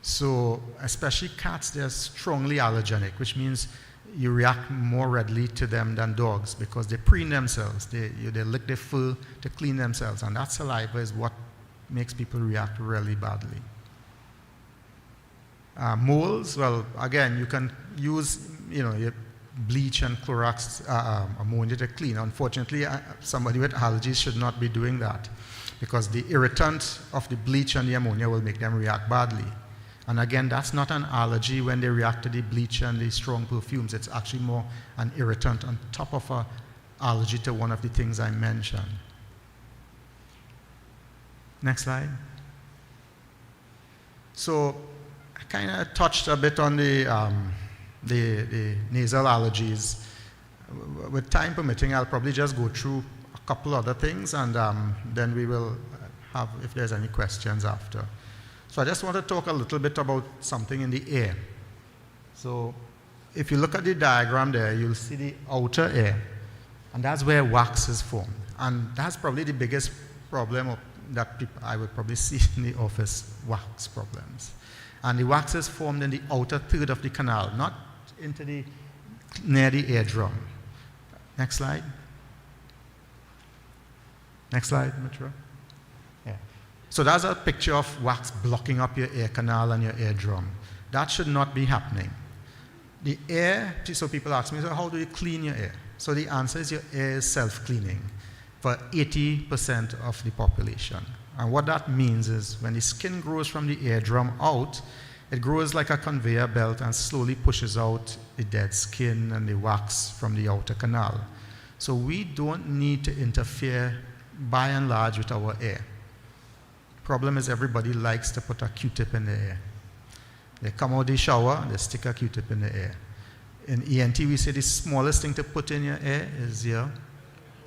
So especially cats, they're strongly allergenic, which means you react more readily to them than dogs because they preen themselves. They lick their fur to clean themselves, and that saliva is what makes people react really badly. Moles, well, again, you can use your bleach and Clorox ammonia to clean. Unfortunately, somebody with allergies should not be doing that because the irritant of the bleach and the ammonia will make them react badly. And again, that's not an allergy when they react to the bleach and the strong perfumes. It's actually more an irritant on top of an allergy to one of the things I mentioned. Next slide. So I kind of touched a bit on the nasal allergies. with time permitting, I'll probably just go through a couple other things, and then we will have, if there's any questions after. So I just want to talk a little bit about something in the air. So if you look at the diagram there, you'll see the outer air, and that's where wax is formed. And that's probably the biggest problem that I would probably see in the office, wax problems. And the wax is formed in the outer third of the canal, not near the eardrum. Next slide. Next slide, Mitra. Yeah. So that's a picture of wax blocking up your ear canal and your eardrum. That should not be happening. The air, so people ask me, so how do you clean your ear? So the answer is your ear is self-cleaning for 80% of the population. And what that means is when the skin grows from the eardrum out, it grows like a conveyor belt and slowly pushes out the dead skin and the wax from the outer canal. So we don't need to interfere by and large with our ear. Problem is everybody likes to put a Q-tip in their ear. They come out of the shower, they stick a Q-tip in the ear. In ENT, we say the smallest thing to put in your ear is your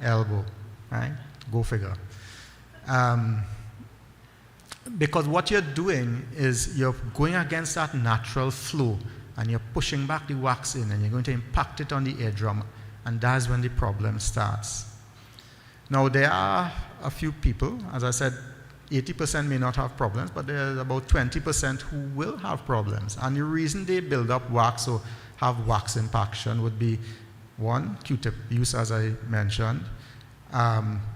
elbow, right? Go figure. Because what you're doing is you're going against that natural flow, and you're pushing back the wax in, and you're going to impact it on the eardrum, and that's when the problem starts. Now, there are a few people, as I said, 80% may not have problems, but there's about 20% who will have problems. And the reason they build up wax or have wax impaction would be, one, Q-tip use, as I mentioned.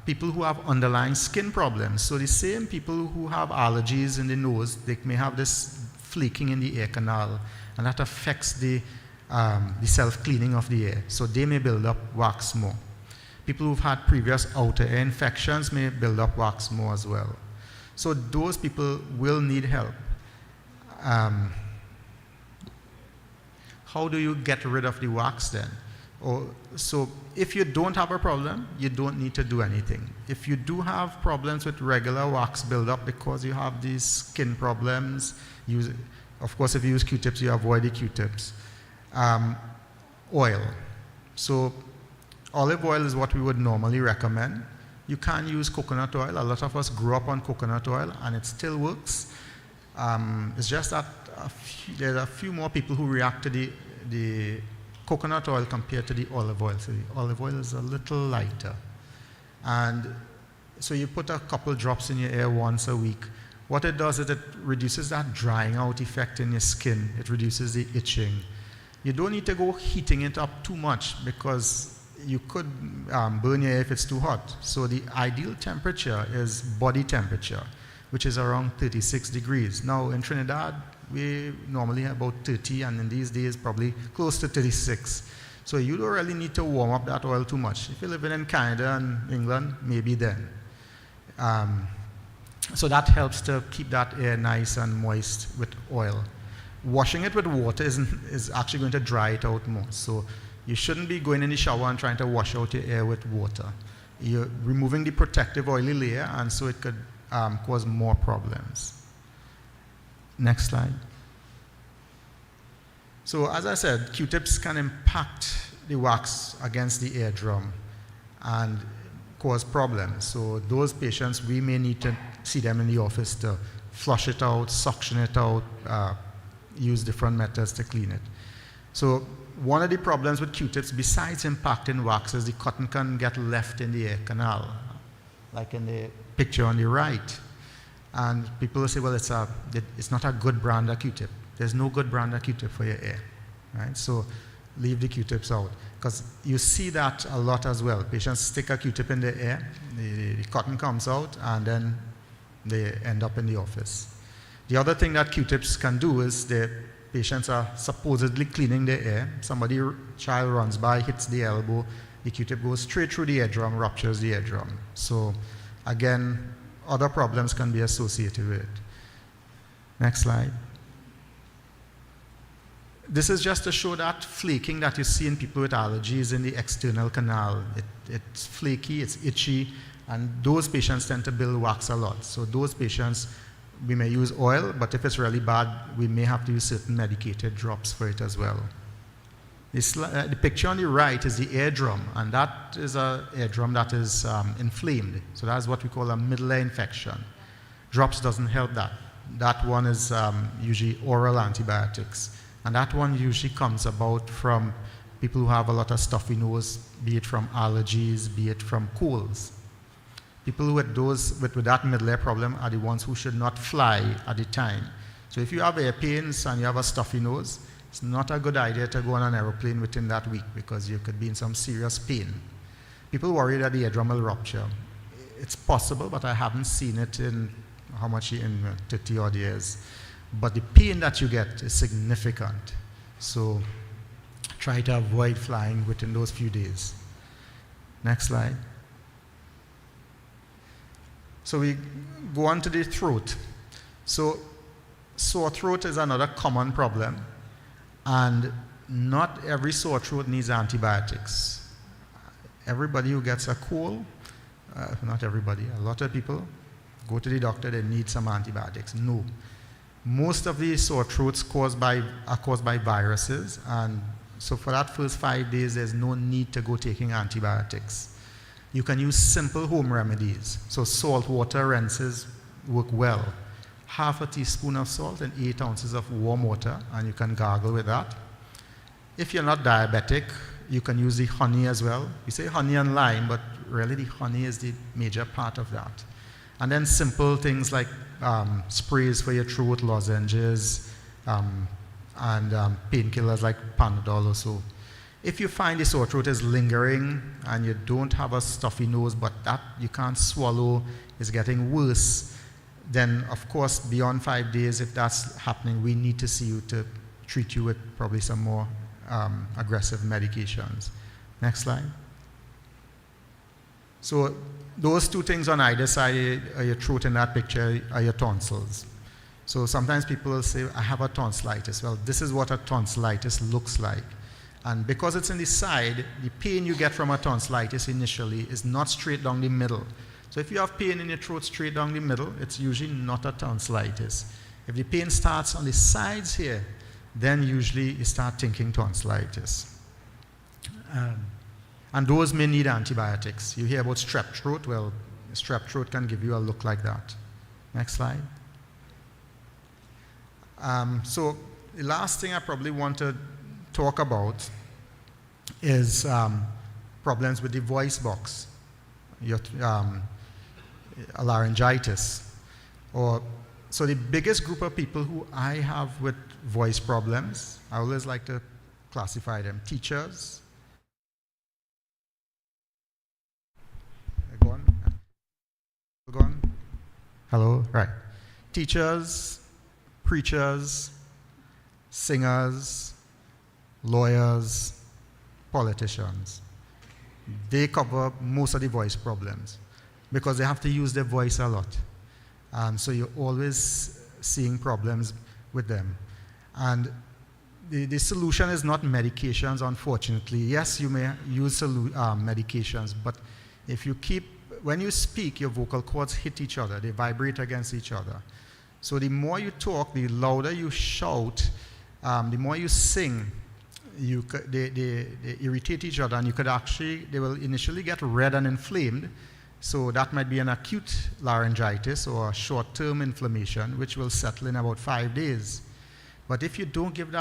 People who have underlying skin problems. So the same people who have allergies in the nose, they may have this flaking in the ear canal, and that affects the self-cleaning of the ear. So they may build up wax more. People who've had previous outer ear infections may build up wax more as well. So those people will need help. How do you get rid of the wax then? So if you don't have a problem, you don't need to do anything. If you do have problems with regular wax buildup because you have these skin problems, of course if you use Q-tips, you avoid the Q-tips. Oil. So olive oil is what we would normally recommend. You can use coconut oil. A lot of us grew up on coconut oil, and it still works. It's just that there's a few more people who react to the coconut oil compared to the olive oil. So the olive oil is a little lighter. And so you put a couple drops in your ear once a week. What it does is it reduces that drying out effect in your skin. It reduces the itching. You don't need to go heating it up too much because you could burn your ear if it's too hot. So the ideal temperature is body temperature, which is around 36 degrees. Now in Trinidad, we normally have about 30, and in these days probably close to 36. So you don't really need to warm up that oil too much. If you're living in Canada and England, maybe then. So that helps to keep that air nice and moist with oil. Washing it with water is actually going to dry it out more. So you shouldn't be going in the shower and trying to wash out your air with water. You're removing the protective oily layer, and so it could cause more problems. Next slide. So as I said, Q-tips can impact the wax against the eardrum and cause problems. So those patients, we may need to see them in the office to flush it out, suction it out, use different methods to clean it. So one of the problems with Q-tips, besides impacting wax, is the cotton can get left in the ear canal, like in the picture on the right. And people will say, well, it's not a good brand of Q-tip. There's no good brand of Q-tip for your ear, right? So leave the Q-tips out, because you see that a lot as well. Patients stick a Q-tip in their ear, the cotton comes out, and then they end up in the office. The other thing that Q-tips can do is the patients are supposedly cleaning their ear. Child runs by, hits the elbow, the Q-tip goes straight through the eardrum, ruptures the eardrum. So again, other problems can be associated with it. Next slide. This is just to show that flaking that you see in people with allergies in the external canal. It's flaky, it's itchy, and those patients tend to build wax a lot. So those patients, we may use oil, but if it's really bad, we may have to use certain medicated drops for it as well. The picture on the right is the eardrum, and that is an eardrum that is inflamed. So that's what we call a middle ear infection. Drops doesn't help that. That one is usually oral antibiotics. And that one usually comes about from people who have a lot of stuffy nose, be it from allergies, be it from colds. People with that middle ear problem are the ones who should not fly at the time. So if you have ear pains and you have a stuffy nose, it's not a good idea to go on an aeroplane within that week because you could be in some serious pain. People worry that the eardrum will rupture. It's possible, but I haven't seen it in 30 odd years. But the pain that you get is significant. So try to avoid flying within those few days. Next slide. So we go on to the throat. So sore throat is another common problem. And not every sore throat needs antibiotics. Everybody who gets a cold, not everybody, a lot of people go to the doctor, they need some antibiotics. No. Most of these sore throats are caused by viruses, and so for that first 5 days, there's no need to go taking antibiotics. You can use simple home remedies. So salt water rinses work well. Half a teaspoon of salt and 8 ounces of warm water, and you can gargle with that. If you're not diabetic, you can use the honey as well. We say honey and lime, but really the honey is the major part of that. And then simple things like sprays for your throat, lozenges, and painkillers like Panadol or so. If you find the sore throat is lingering and you don't have a stuffy nose, but that you can't swallow is getting worse, then of course beyond 5 days, if that's happening, we need to see you to treat you with probably some more aggressive medications. Next slide. So those two things on either side of your throat in that picture are your tonsils. So sometimes people will say, I have a tonsillitis. Well, this is what a tonsillitis looks like. And because it's in the side, the pain you get from a tonsillitis initially is not straight down the middle. So if you have pain in your throat straight down the middle, it's usually not a tonsillitis. If the pain starts on the sides here, then usually you start thinking tonsillitis. And those may need antibiotics. You hear about strep throat. Well, strep throat can give you a look like that. Next slide. So the last thing I probably want to talk about is problems with the voice box, laryngitis. So the biggest group of people who I have with voice problems, I always like to classify them. Teachers. Go on. Hello? Right. Teachers, preachers, singers, lawyers, politicians. They cover most of the voice problems because they have to use their voice a lot. So you're always seeing problems with them. And the solution is not medications, unfortunately. Yes, you may use medications, but if you when you speak, your vocal cords hit each other. They vibrate against each other. So the more you talk, the louder you shout, the more you sing, they irritate each other, and they will initially get red and inflamed. So that might be an acute laryngitis or a short-term inflammation, which will settle in about 5 days. But if you don't give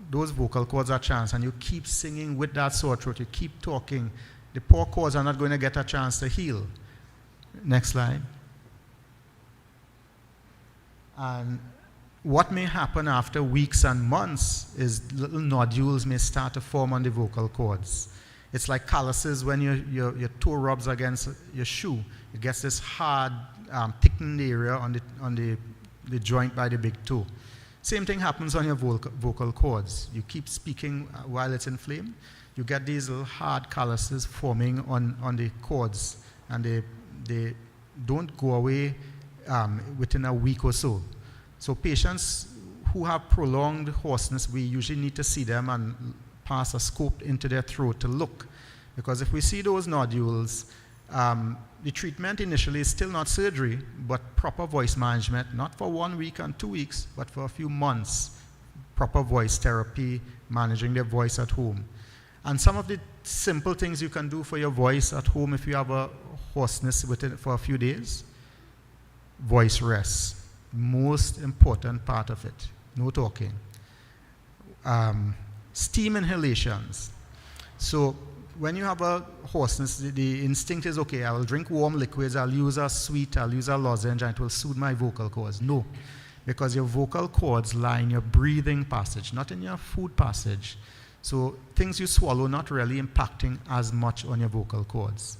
those vocal cords a chance and you keep singing with that sore throat, you keep talking, the poor cords are not going to get a chance to heal. Next slide. And what may happen after weeks and months is little nodules may start to form on the vocal cords. It's like calluses when your toe rubs against your shoe. It gets this hard, thickened area on the joint by the big toe. Same thing happens on your vocal cords. You keep speaking while it's inflamed. You get these little hard calluses forming on the cords, and they don't go away within a week or so. So patients who have prolonged hoarseness, we usually need to see them and pass a scope into their throat to look. Because if we see those nodules, the treatment initially is still not surgery, but proper voice management, not for 1 week and 2 weeks, but for a few months, proper voice therapy, managing their voice at home. And some of the simple things you can do for your voice at home if you have a hoarseness with it for a few days, voice rest. Most important part of it, no talking. Steam inhalations. So when you have a hoarseness, the instinct is, okay, I'll drink warm liquids, I'll use a sweet, I'll use a lozenge, and it will soothe my vocal cords. No, because your vocal cords lie in your breathing passage, not in your food passage. So things you swallow not really impacting as much on your vocal cords.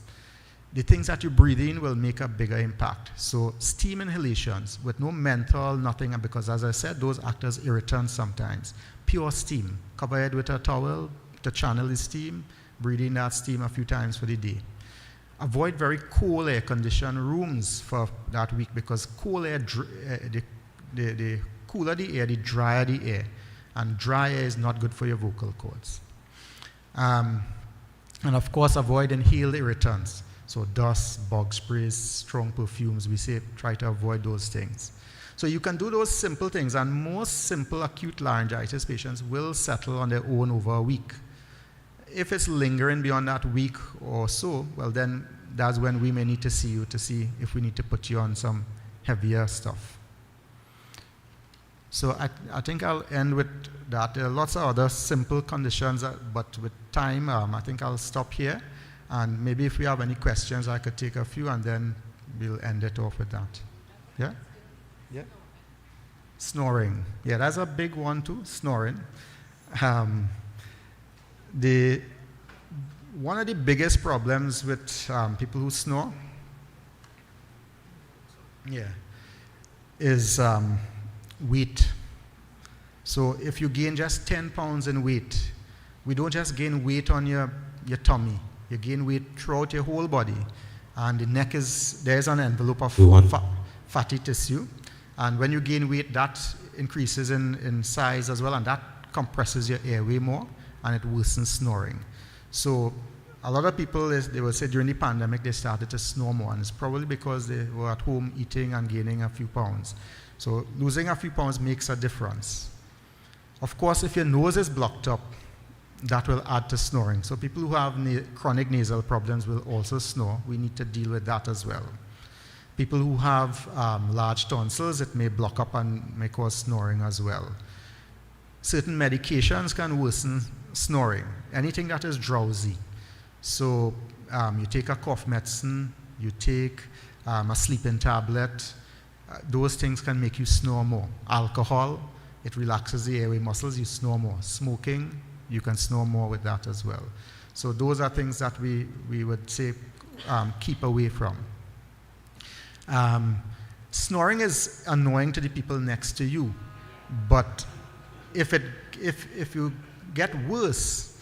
The things that you breathe in will make a bigger impact. So steam inhalations with no menthol, nothing, because as I said, those act as irritants sometimes. Pure steam. Cover your head with a towel to channel the steam, breathe in that steam a few times for the day. Avoid very cool air-conditioned rooms for that week, because cool air, the cooler the air, the drier the air. And dry air is not good for your vocal cords. And of course, avoid inhaled irritants. So dust, bug sprays, strong perfumes, we say try to avoid those things. So you can do those simple things, and most simple acute laryngitis patients will settle on their own over a week. If it's lingering beyond that week or so, well then that's when we may need to see you to see if we need to put you on some heavier stuff. So I think I'll end with that. There are lots of other simple conditions, but with time, I think I'll stop here. And maybe if we have any questions, I could take a few, and then we'll end it off with that. Yeah? Yeah? Snoring. Yeah, that's a big one too, snoring. One of the biggest problems with people who snore, is weight. So if you gain just 10 pounds in weight, we don't just gain weight on your tummy. You gain weight throughout your whole body. And the neck there's an envelope of fatty tissue. And when you gain weight, that increases in size as well, and that compresses your airway more, and it worsens snoring. So a lot of people, they will say during the pandemic, they started to snore more, and it's probably because they were at home eating and gaining a few pounds. So losing a few pounds makes a difference. Of course, if your nose is blocked up, that will add to snoring. So people who have chronic nasal problems will also snore. We need to deal with that as well. People who have large tonsils, it may block up and may cause snoring as well. Certain medications can worsen snoring. Anything that is drowsy. So you take a cough medicine, you take a sleeping tablet, those things can make you snore more. Alcohol, it relaxes the airway muscles, you snore more. Smoking, you can snore more with that as well. So those are things that we would say keep away from. Snoring is annoying to the people next to you, but if you get worse,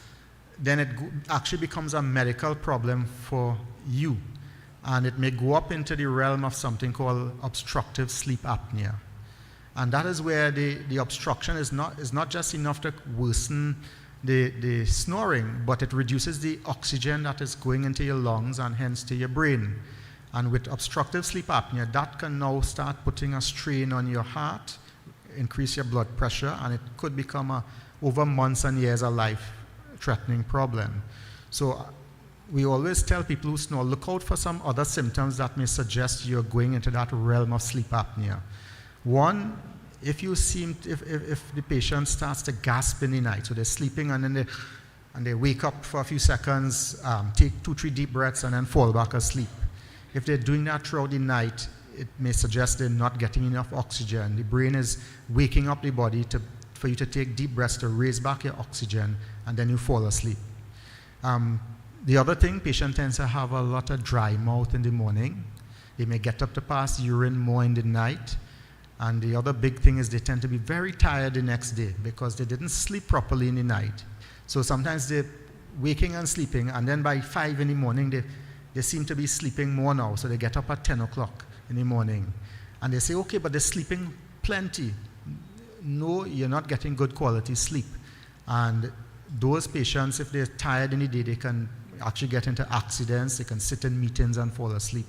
then it actually becomes a medical problem for you, and it may go up into the realm of something called obstructive sleep apnea. And that is where the obstruction is not just enough to worsen the snoring, but it reduces the oxygen that is going into your lungs and hence to your brain. And with obstructive sleep apnea, that can now start putting a strain on your heart, increase your blood pressure, and it could become over months and years a life-threatening problem. So we always tell people who snore, look out for some other symptoms that may suggest you're going into that realm of sleep apnea. One, if the patient starts to gasp in the night, so they're sleeping and then they wake up for a few seconds, take 2-3 deep breaths and then fall back asleep. If they're doing that throughout the night, it may suggest they're not getting enough oxygen. The brain is waking up the body for you to take deep breaths to raise back your oxygen, and then you fall asleep. The other thing, patient tends to have a lot of dry mouth in the morning. They may get up to pass urine more in the night. And the other big thing is they tend to be very tired the next day because they didn't sleep properly in the night. So sometimes they're waking and sleeping, and then by 5 in the morning, they seem to be sleeping more now. So they get up at 10 o'clock in the morning. And they say, okay, but they're sleeping plenty. No, you're not getting good quality sleep. And those patients, if they're tired in the day, they can actually get into accidents. They can sit in meetings and fall asleep.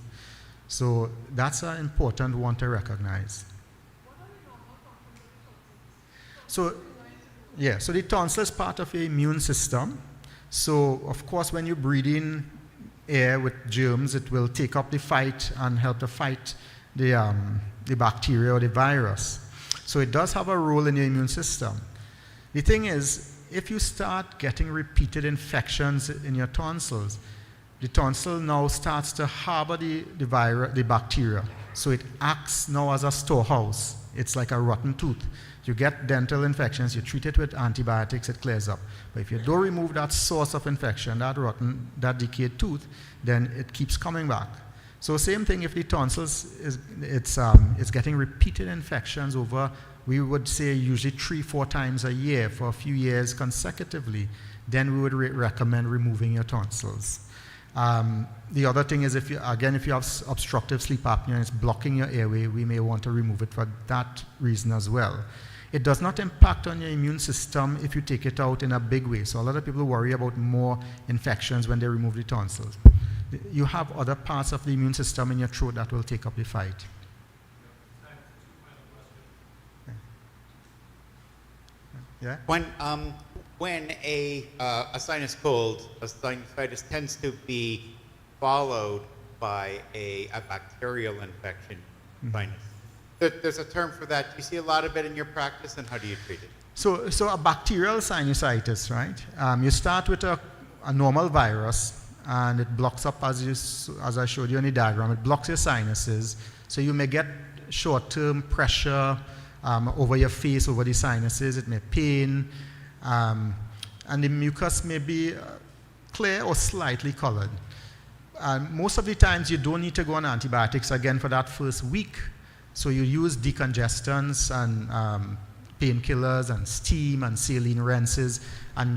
So that's an important one to recognize. So Yeah, so the tonsil is part of your immune system. So, of course, when you breathe in air with germs, it will take up the fight and help to fight the bacteria or the virus. So it does have a role in your immune system. The thing is, if you start getting repeated infections in your tonsils, the tonsil now starts to harbor the bacteria. So it acts now as a storehouse. It's like a rotten tooth. You get dental infections, you treat it with antibiotics, it clears up. But if you don't remove that source of infection, that decayed tooth, then it keeps coming back. So same thing if the tonsils it's getting repeated infections over, we would say usually 3-4 times a year for a few years consecutively, then we would recommend removing your tonsils. The other thing is if you have obstructive sleep apnea and it's blocking your airway, we may want to remove it for that reason as well. It does not impact on your immune system if you take it out in a big way. So a lot of people worry about more infections when they remove the tonsils. You have other parts of the immune system in your throat that will take up the fight. Yeah? When a sinus cold, a sinusitis tends to be followed by a bacterial infection, sinus. There's a term for that. Do you see a lot of it in your practice, and how do you treat it? So a bacterial sinusitis, right? You start with a normal virus, and it blocks up, as I showed you in the diagram, it blocks your sinuses. So you may get short-term pressure over your face, over the sinuses. It may pain, and the mucus may be clear or slightly colored. Most of the times you don't need to go on antibiotics again for that first week. So you use decongestants and painkillers and steam and saline rinses and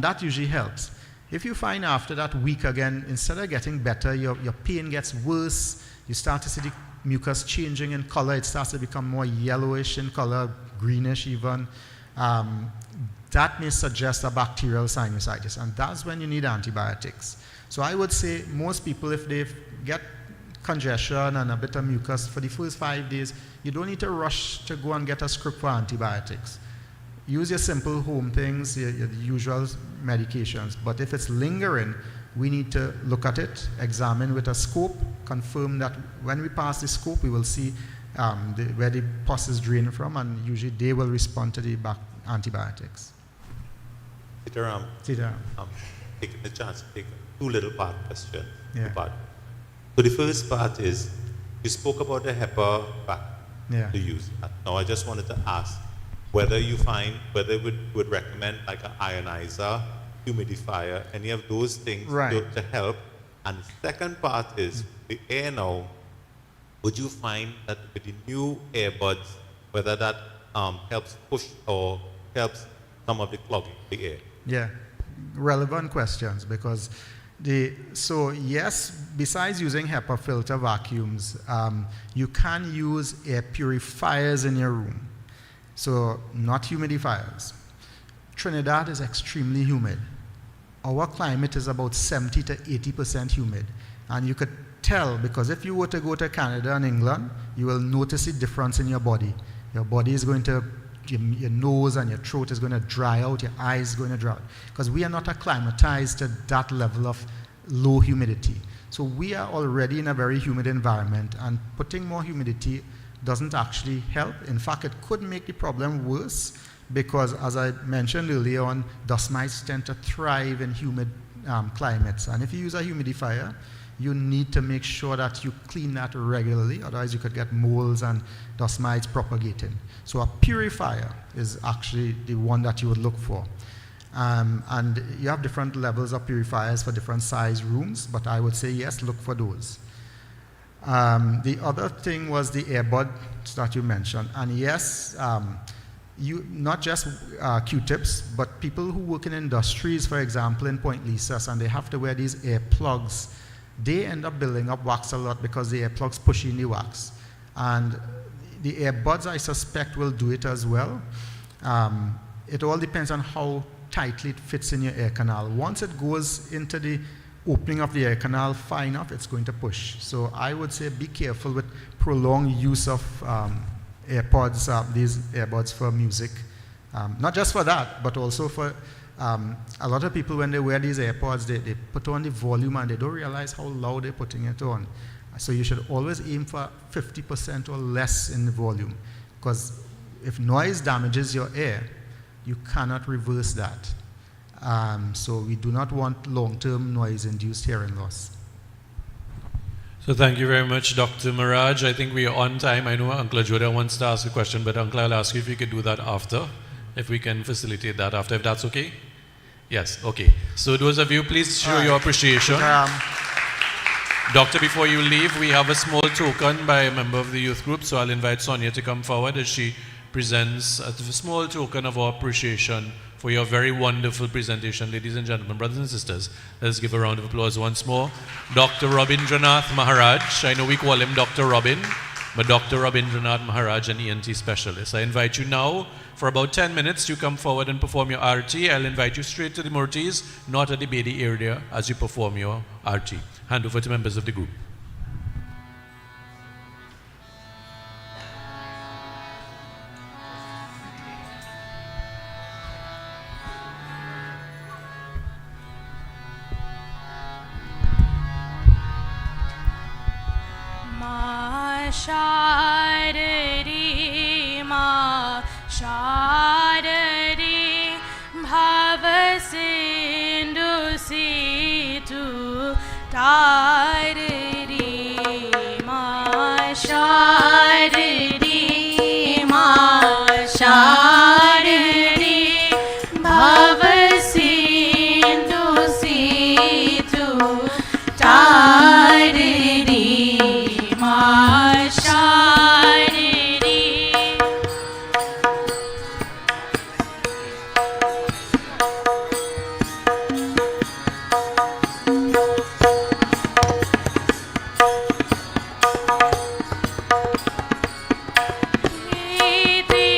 that usually helps. If you find after that week again, instead of getting better, your pain gets worse, you start to see the mucus changing in color, it starts to become more yellowish in color, greenish even, that may suggest a bacterial sinusitis, and that's when you need antibiotics. So I would say most people, if they get congestion and a bit of mucus for the first 5 days, you don't need to rush to go and get a script for antibiotics. Use your simple home things, your usual medications. But if it's lingering, we need to look at it, examine with a scope, confirm that when we pass the scope, we will see where the pus is draining from, and usually they will respond to the antibiotics. Sitaram, taking the chance to take a 2 little part question. Yeah. So the first part is, you spoke about the HEPA pack to use. Now I just wanted to ask whether you would recommend like an ionizer, humidifier, any of those things to help. And the second part is the air now. Would you find that with the new earbuds, whether that helps push or helps some of the clogging of the air? Yeah, relevant questions because so yes, besides using HEPA filter vacuums, you can use air purifiers in your room. So not humidifiers. Trinidad is extremely humid. Our climate is about 70 to 80% humid. And you could tell because if you were to go to Canada and England, you will notice a difference in your body. Your body is going to, your nose and your throat is going to dry out, your eyes is going to dry out. Because we are not acclimatized to that level of low humidity. So we are already in a very humid environment, and putting more humidity doesn't actually help. In fact, it could make the problem worse because, as I mentioned earlier on, dust mites tend to thrive in humid climates. And if you use a humidifier, you need to make sure that you clean that regularly, otherwise you could get molds and dust mites propagating. So a purifier is actually the one that you would look for. And you have different levels of purifiers for different size rooms, but I would say yes, look for those. The other thing was the earbuds that you mentioned. And yes, not just Q-tips, but people who work in industries, for example, in Point Lisas, and they have to wear these earplugs, they end up building up wax a lot because the earplugs push in the wax. And the earbuds, I suspect, will do it as well. It all depends on how tightly it fits in your ear canal. Once it goes into the opening of the ear canal far enough, it's going to push. So I would say be careful with prolonged use of AirPods, these earbuds for music. Not just for that, but also for a lot of people when they wear these AirPods, they put on the volume and they don't realize how loud they're putting it on. So you should always aim for 50% or less in the volume, because if noise damages your ear, you cannot reverse that. So we do not want long-term noise-induced hearing loss. So thank you very much, Dr. Maharaj. I think we are on time. I know Uncle Ajoda wants to ask a question, but Uncle, I'll ask you if you could do that after, if we can facilitate that after, if that's okay? Yes, okay. So those of you, please show your appreciation. Doctor, before you leave, we have a small token by a member of the youth group, so I'll invite Sonia to come forward as she presents a small token of our appreciation for your very wonderful presentation. Ladies and gentlemen, brothers and sisters, let's give a round of applause once more. Dr. Rabindranath Maharaj, I know we call him Dr. Robin, but Dr. Rabindranath Maharaj, an ENT specialist. I invite you now for about 10 minutes to come forward and perform your RT. I'll invite you straight to the Murtis, not at the Bedi area, as you perform your RT. Hand over to members of the group. Ma Sharari, Ma Sharari, Bhava Sindhu Situ Tarari, Ma Sharari, Ma Sharari, Bhava Sindhu Situ Tarari, Ma Sharari. Iti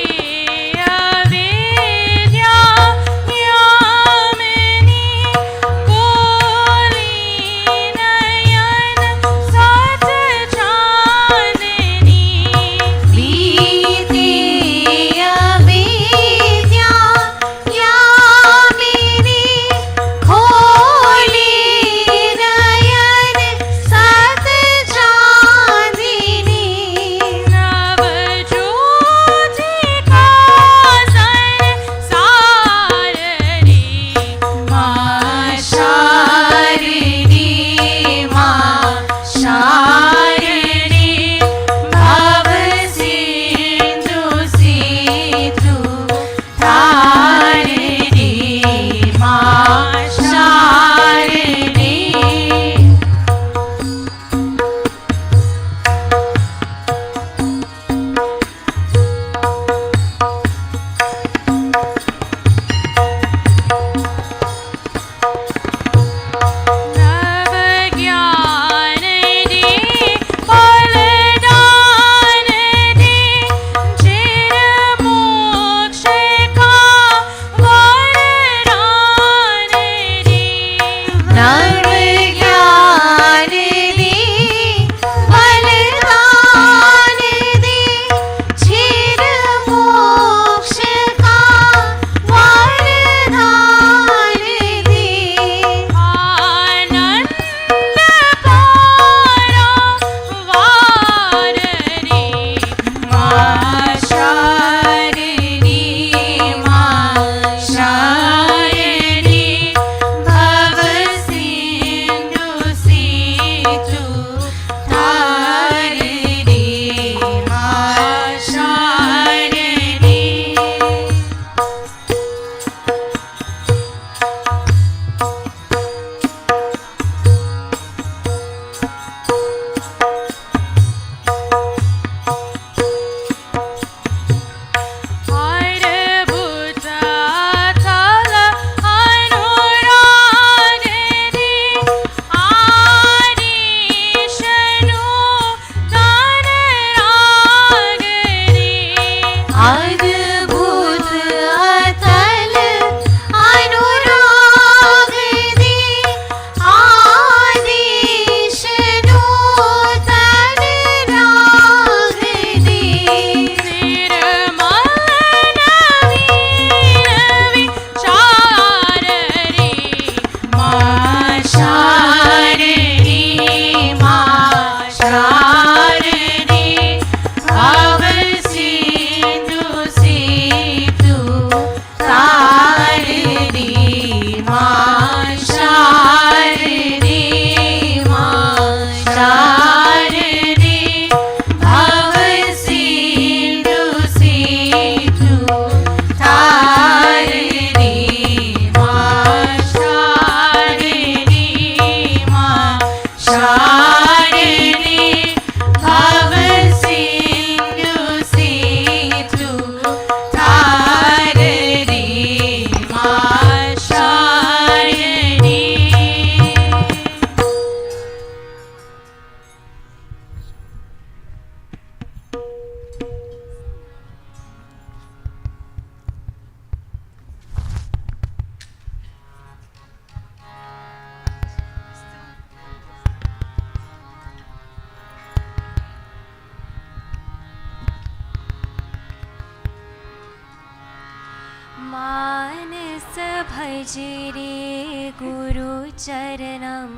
मानस भजे रे गुरु चरणम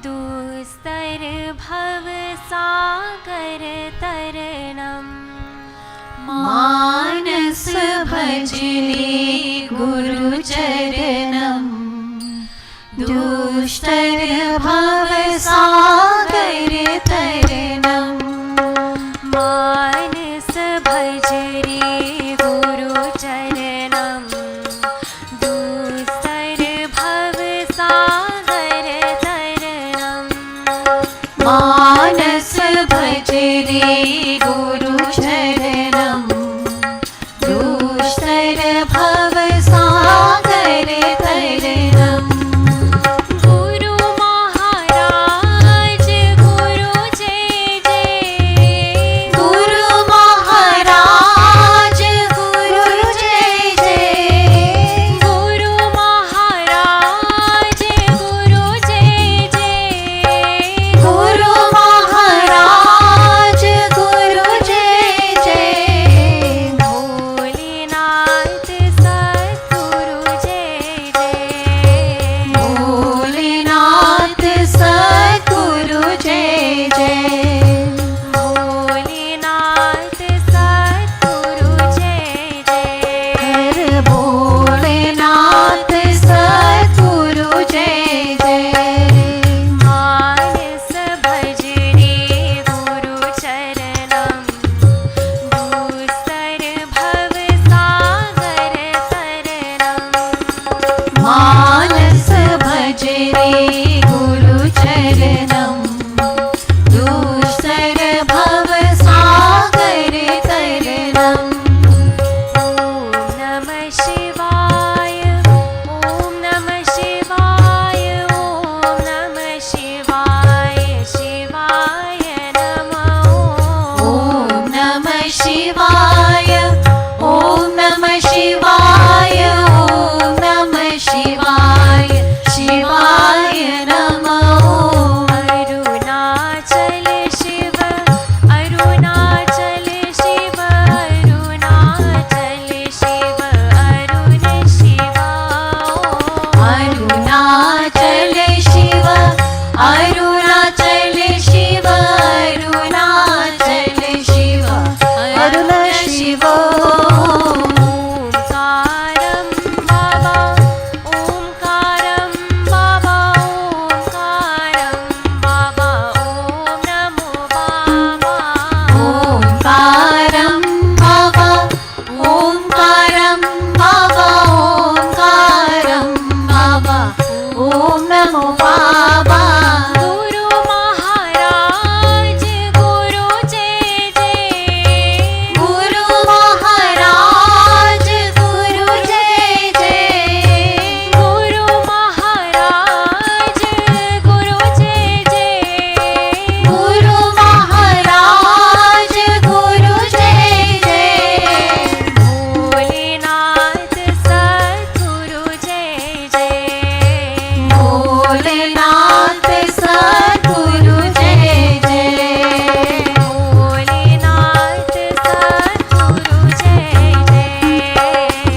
दुस्तर भव सागर तरणम मानस भजने गुरु चरणम दुष्टर भव सागर तरणम मानस भज रे गुरु चरणम दुस्तर भव सागर तरणम मानस भजने गुरु चरणम दुष्टर भव सागर तरणम गुरु महाराज गुरु जय जय गुरु महाराज गुरु जय जय गुरु महाराज गुरु जय जय गुरु महाराज गुरु जय जय भोलेनाथ सद्गुरु जय जय भोलेनाथ सद्गुरु जय जय भोलेनाथ सद्गुरु जय जय हर भोलेनाथ सद्गुरु जय जय मानस भज रे गुरु चरणम दुस्तर भव सागर तरणम मानस भज रे गुरु चरणम दुस्तर भव सागर तरणम ॐ नमः शिवाय ॐ नमः शिवाय ॐ नमः शिवाय शिवाय नमः ॐ नमः शिवाय ॐ नमः शिवाय ॐ नमः शिवाय शिवाय नमः अरुणाचल शिव अरुणाचल शिव अरुणाचल शिव अरुण शिवा अरुणाचल शिव अरुणाचल शिव अरुणाचल शिव अरुण शिव ओंकारं बाबा ओंकारं बाबा ओंकारं बाबा ओम नमो बाबा ओंकारं बाबा ओंकारं बाबा ओंकारं बाबा ओम नमो बाबा गुरु महाराज गुरु जय जय गुरु महाराज गुरु जय जय गुरु महाराज गुरु जय जय गुरु महाराज गुरु जय जय भोलेनाथ सद्गुरु जय जय भोलेनाथ सद्गुरु जय जय भोलेनाथ सद्गुरु जय जय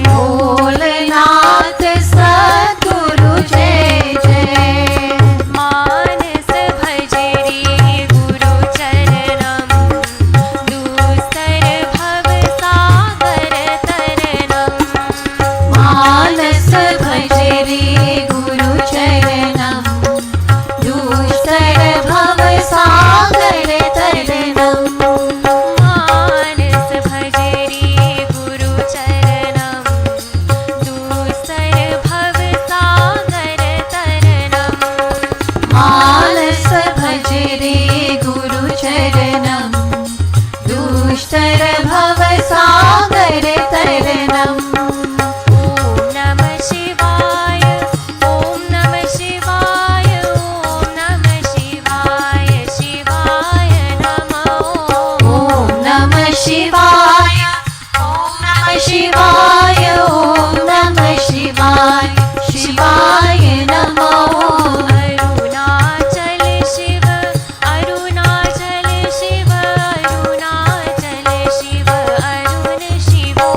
भोलेनाथ सद्गुरु जय जय मानस भज रे गुरु चरणम दुस्तर भव सागर तरणम मानस भज रे गुरु चरणम दुष्टर भव सागर तरणम मानस भज रे गुरु चरणम दुस्तर भव सागर तरणम मानस भज रे गुरु चरणम दुष्टर भव सागर तरणम ॐ नमः शिवाय ॐ नमः शिवाय ॐ नमः शिवाय शिवाय नमः ॐ नमः शिवाय ॐ नमः शिवाय ॐ नमः शिवाय शिवाय नमः अरुणाचल शिव अरुणाचल शिव अरुणाचल शिव अरुण शिवो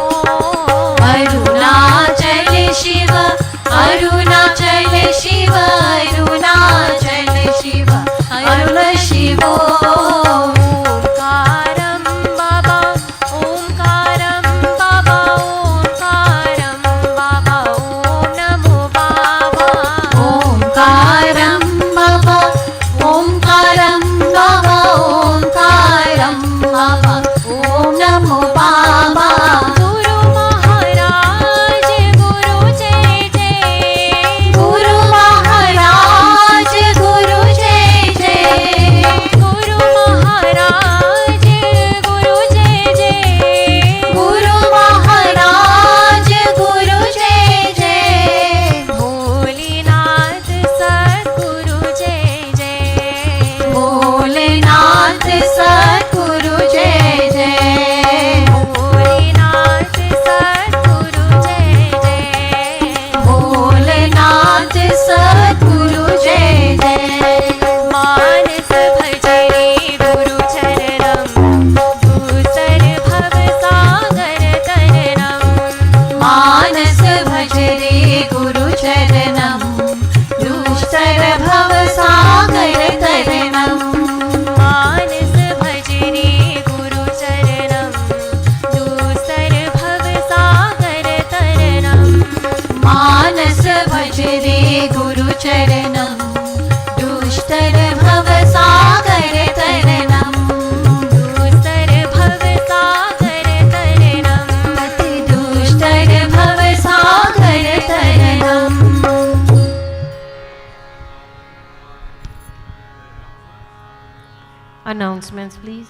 Announcements, please.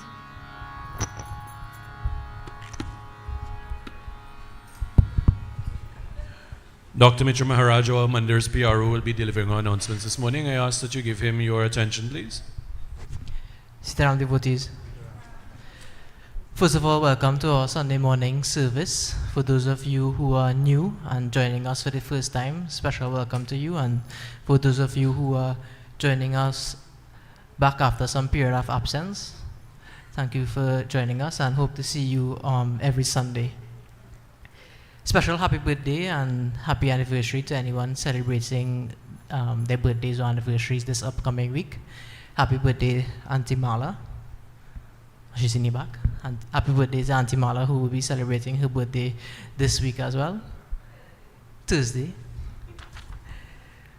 Dr. Mitra Maharaj, our Mandir's PRO, will be delivering our announcements this morning. I ask that you give him your attention, please. Sitaram devotees. First of all, welcome to our Sunday morning service. For those of you who are new and joining us for the first time, special welcome to you. And for those of you who are joining us back after some period of absence, thank you for joining us and hope to see you every Sunday. Special happy birthday and happy anniversary to anyone celebrating their birthdays or anniversaries this upcoming week. Happy birthday, Auntie Mala. She's in the back. And happy birthday to Auntie Mala, who will be celebrating her birthday this week as well, Thursday.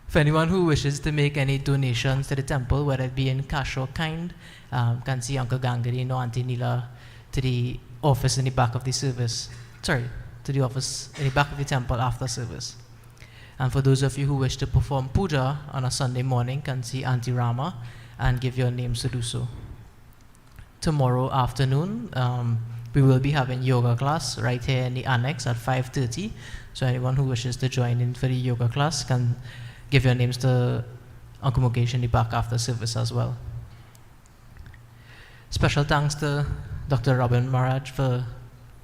For anyone who wishes to make any donations to the temple, whether it be in cash or kind, can see Uncle Gangadin or Auntie Neela to the office in the back of the service. Sorry, to the office in the back of the temple after service. And for those of you who wish to perform puja on a Sunday morning, can see Auntie Rama and give your names to do so. Tomorrow afternoon, we will be having yoga class right here in the annex at 5:30. So anyone who wishes to join in for the yoga class can give your names to Uncle Mukesh in the back after service as well. Special thanks to Dr. Robin Maharaj for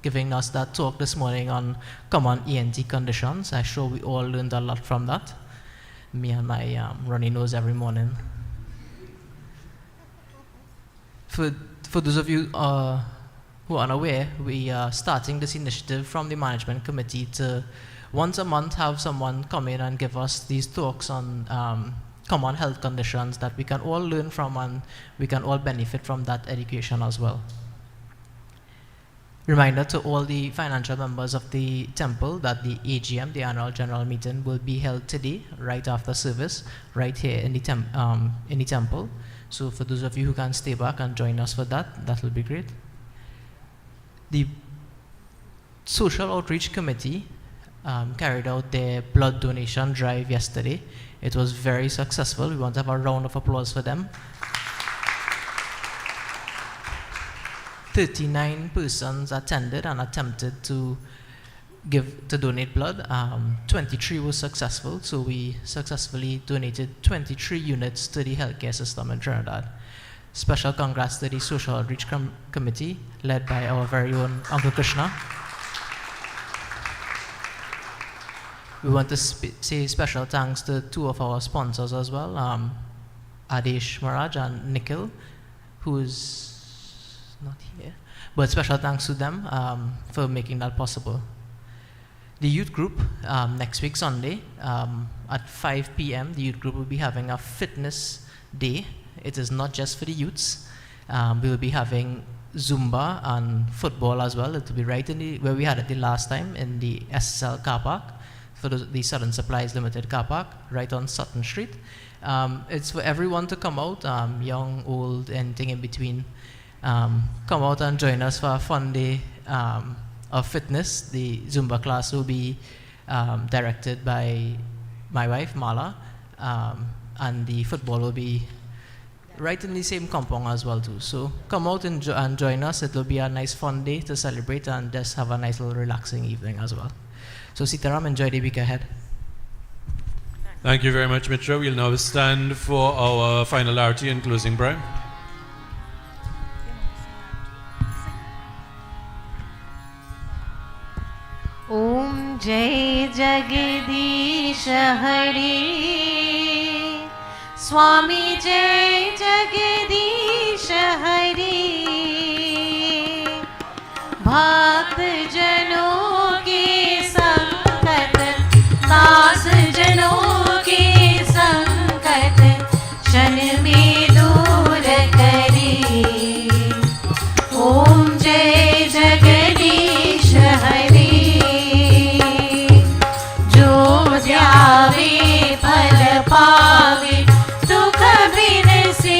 giving us that talk this morning on common ENT conditions. I'm sure we all learned a lot from that. Me and my runny nose every morning. For those of you who are unaware, we are starting this initiative from the management committee to once a month have someone come in and give us these talks on common health conditions that we can all learn from and we can all benefit from that education as well. Reminder to all the financial members of the temple that the AGM, the annual general meeting, will be held today, right after service, right here in the temple. So for those of you who can stay back and join us for that, that will be great. The Social Outreach Committee carried out their blood donation drive yesterday. It was very successful. We want to have a round of applause for them. 39 persons attended and attempted to donate blood. 23 was successful, so we successfully donated 23 units to the healthcare system in Trinidad. Special congrats to the Social Outreach Committee, led by our very own Uncle Krishna. We want to say special thanks to two of our sponsors as well, Adesh Maharaj and Nikhil, who is not here, but special thanks to them for making that possible. The youth group, next week Sunday, at 5 p.m., the youth group will be having a fitness day. It is not just for the youths. We will be having Zumba and football as well. It will be right in where we had it the last time, in the SSL car park, for the Southern Supplies Limited car park, right on Sutton Street. It's for everyone to come out, young, old, anything in between. Come out and join us for a fun day of fitness. The Zumba class will be directed by my wife, Mala, and the football will be right in the same compound as well too. So come out and join us. It will be a nice fun day to celebrate and just have a nice little relaxing evening as well. So Sitaram, enjoy the week ahead. Thank you very much, Mitra. We'll now stand for our final arati and closing prayer. Om Jai Jagadish Hari, Swami Jai Jagadish Hari, Bhakt Jano ke sankat, Das Jano ke sankat, Shan mein dur kari. Om Jai Jagadish Hari, ध्यावे फल पावे दुख बिन से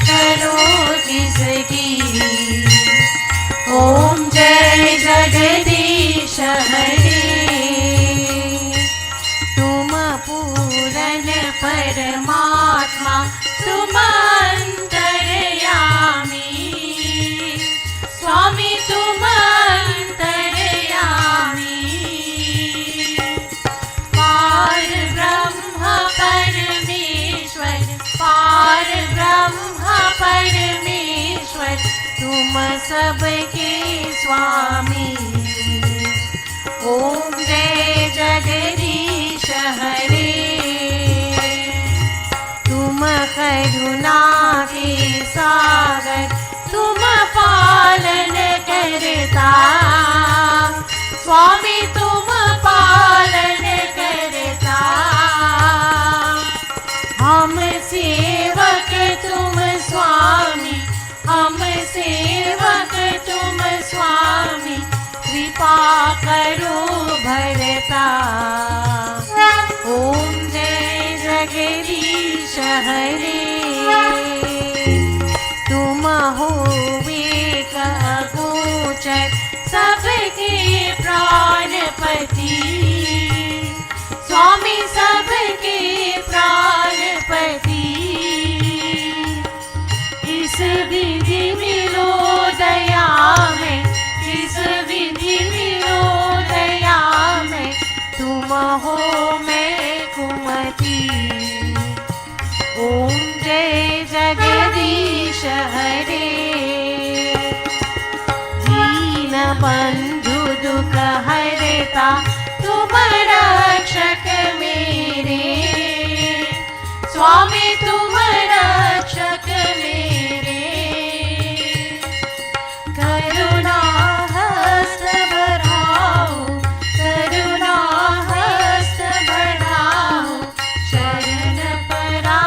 करो जिसकी। ओम जय जगदीश हरे। तुम पूरन परमात्मा तुम अंतर्यामी। स्वामी तुम अंतर्यामी। पार ब्रह्म परमेश्वर पार ब्रह्म परमेश्वर तुम सबके स्वामी। ओम जय जगदीश हरे। तुम करुणा के सागर तुम पालन करता। स्वामी तुम पालन करता। हम सेवक तुम स्वामी हम सेवक तुम स्वामी। कृपा करो भरता। ओम जय जगदीश हरे। तुम हो एक अगोचर सबके प्राणपति। स्वामी सबके प्राणपति। इस विधि मिलो दया में इस विधि मिलो दया में। तुम हो मैं कुमति। ओम जय जगदीश हरे। दीन बंधु दुख हरता तुम रक्षक मेरे। स्वामी तुम रक्षक मेरे। करुणा हस्त बढ़ाओ करुणा हस्त बढ़ाओ। शरण परा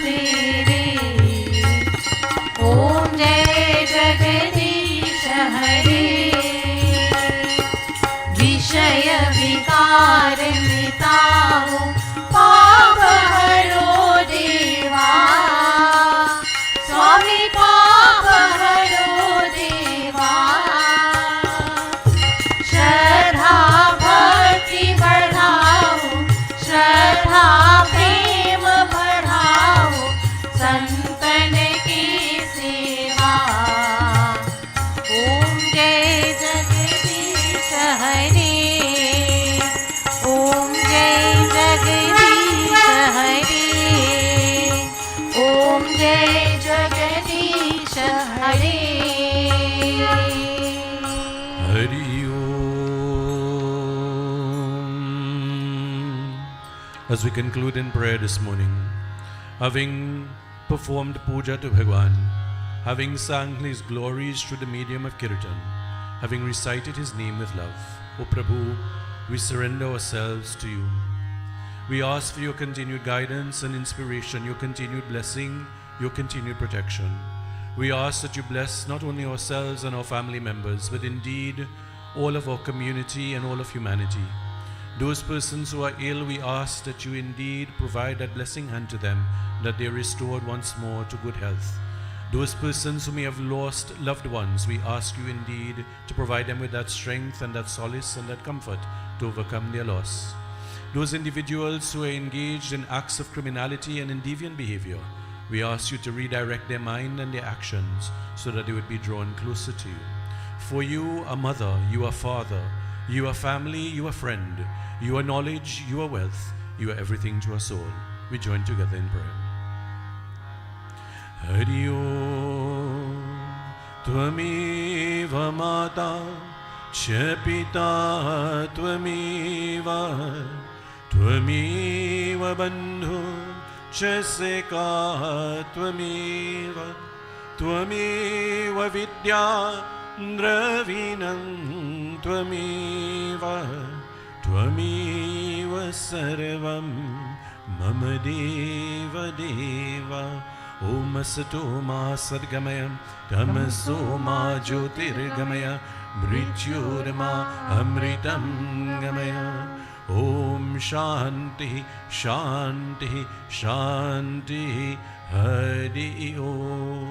तेरे। ओम जय जगदीश हरे। विषय विकार मिटाओ पाप हरो देवा। स्वामी पाप हरो देवा। श्रद्धा भक्ति बढ़ाओ श्रद्धा प्रेम बढ़ाओ। संतन की सेवा। ओम जय जगदीश हरे। ओम जय जगदीश हरे। ओम जय जगदीश हरे। Hari Om. As we conclude in prayer this morning, having performed puja to Bhagwan, having sung his glories through the medium of Kirtan, having recited his name with love, O Prabhu, we surrender ourselves to you. We ask for your continued guidance and inspiration, your continued blessing, your continued protection. We ask that you bless not only ourselves and our family members, but indeed all of our community and all of humanity. Those persons who are ill, we ask that you indeed provide that blessing hand to them, that they are restored once more to good health. Those persons who may have lost loved ones, we ask you indeed to provide them with that strength and that solace and that comfort to overcome their loss. Those individuals who are engaged in acts of criminality and in deviant behavior, we ask you to redirect their mind and their actions so that they would be drawn closer to you. For you are mother, you are father, you are family, you are friend, you are knowledge, you are wealth, you are everything to us all. We join together in prayer. Hari Om. Tvameva Mata Cha Pita Tvameva Tvameva Bandhu Cha Seka Tvameva Tvameva Vidya Dravinam Tvameva Tvameva Sarvam Mama Deva Deva Om Sato Ma Sadgamaya Tamaso Ma Jyotirgamaya Mrityurma Amritam Gamaya Om Shanti Shanti Shanti Hari ओम।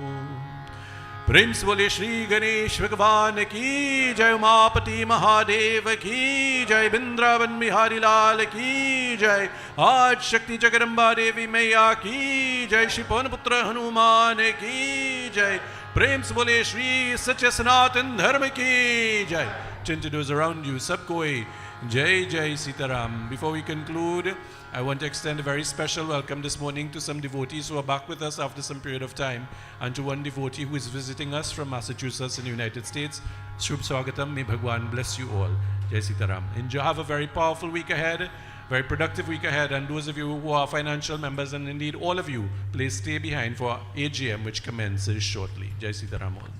प्रेम से बोले श्री गणेश भगवान की जय, उमापति महादेव की जय, वृंदावन बिहारी लाल की जय, आज शक्ति जगदम्बा देवी मैया की जय, श्री पवन पुत्र हनुमान की जय। प्रेम से बोले श्री सच्चे सनातन धर्म की जय। Turn to those around you, सब कोई जय जय Sitaram. Before we conclude, I want to extend a very special welcome this morning to some devotees who are back with us after some period of time, and to one devotee who is visiting us from Massachusetts in the United States. Shubh Swagatam, may Bhagwan bless you all. Jai Sitaram. Enjoy, have a very powerful week ahead, very productive week ahead, and those of you who are financial members, and indeed all of you, please stay behind for AGM, which commences shortly. Jai Sitaram all.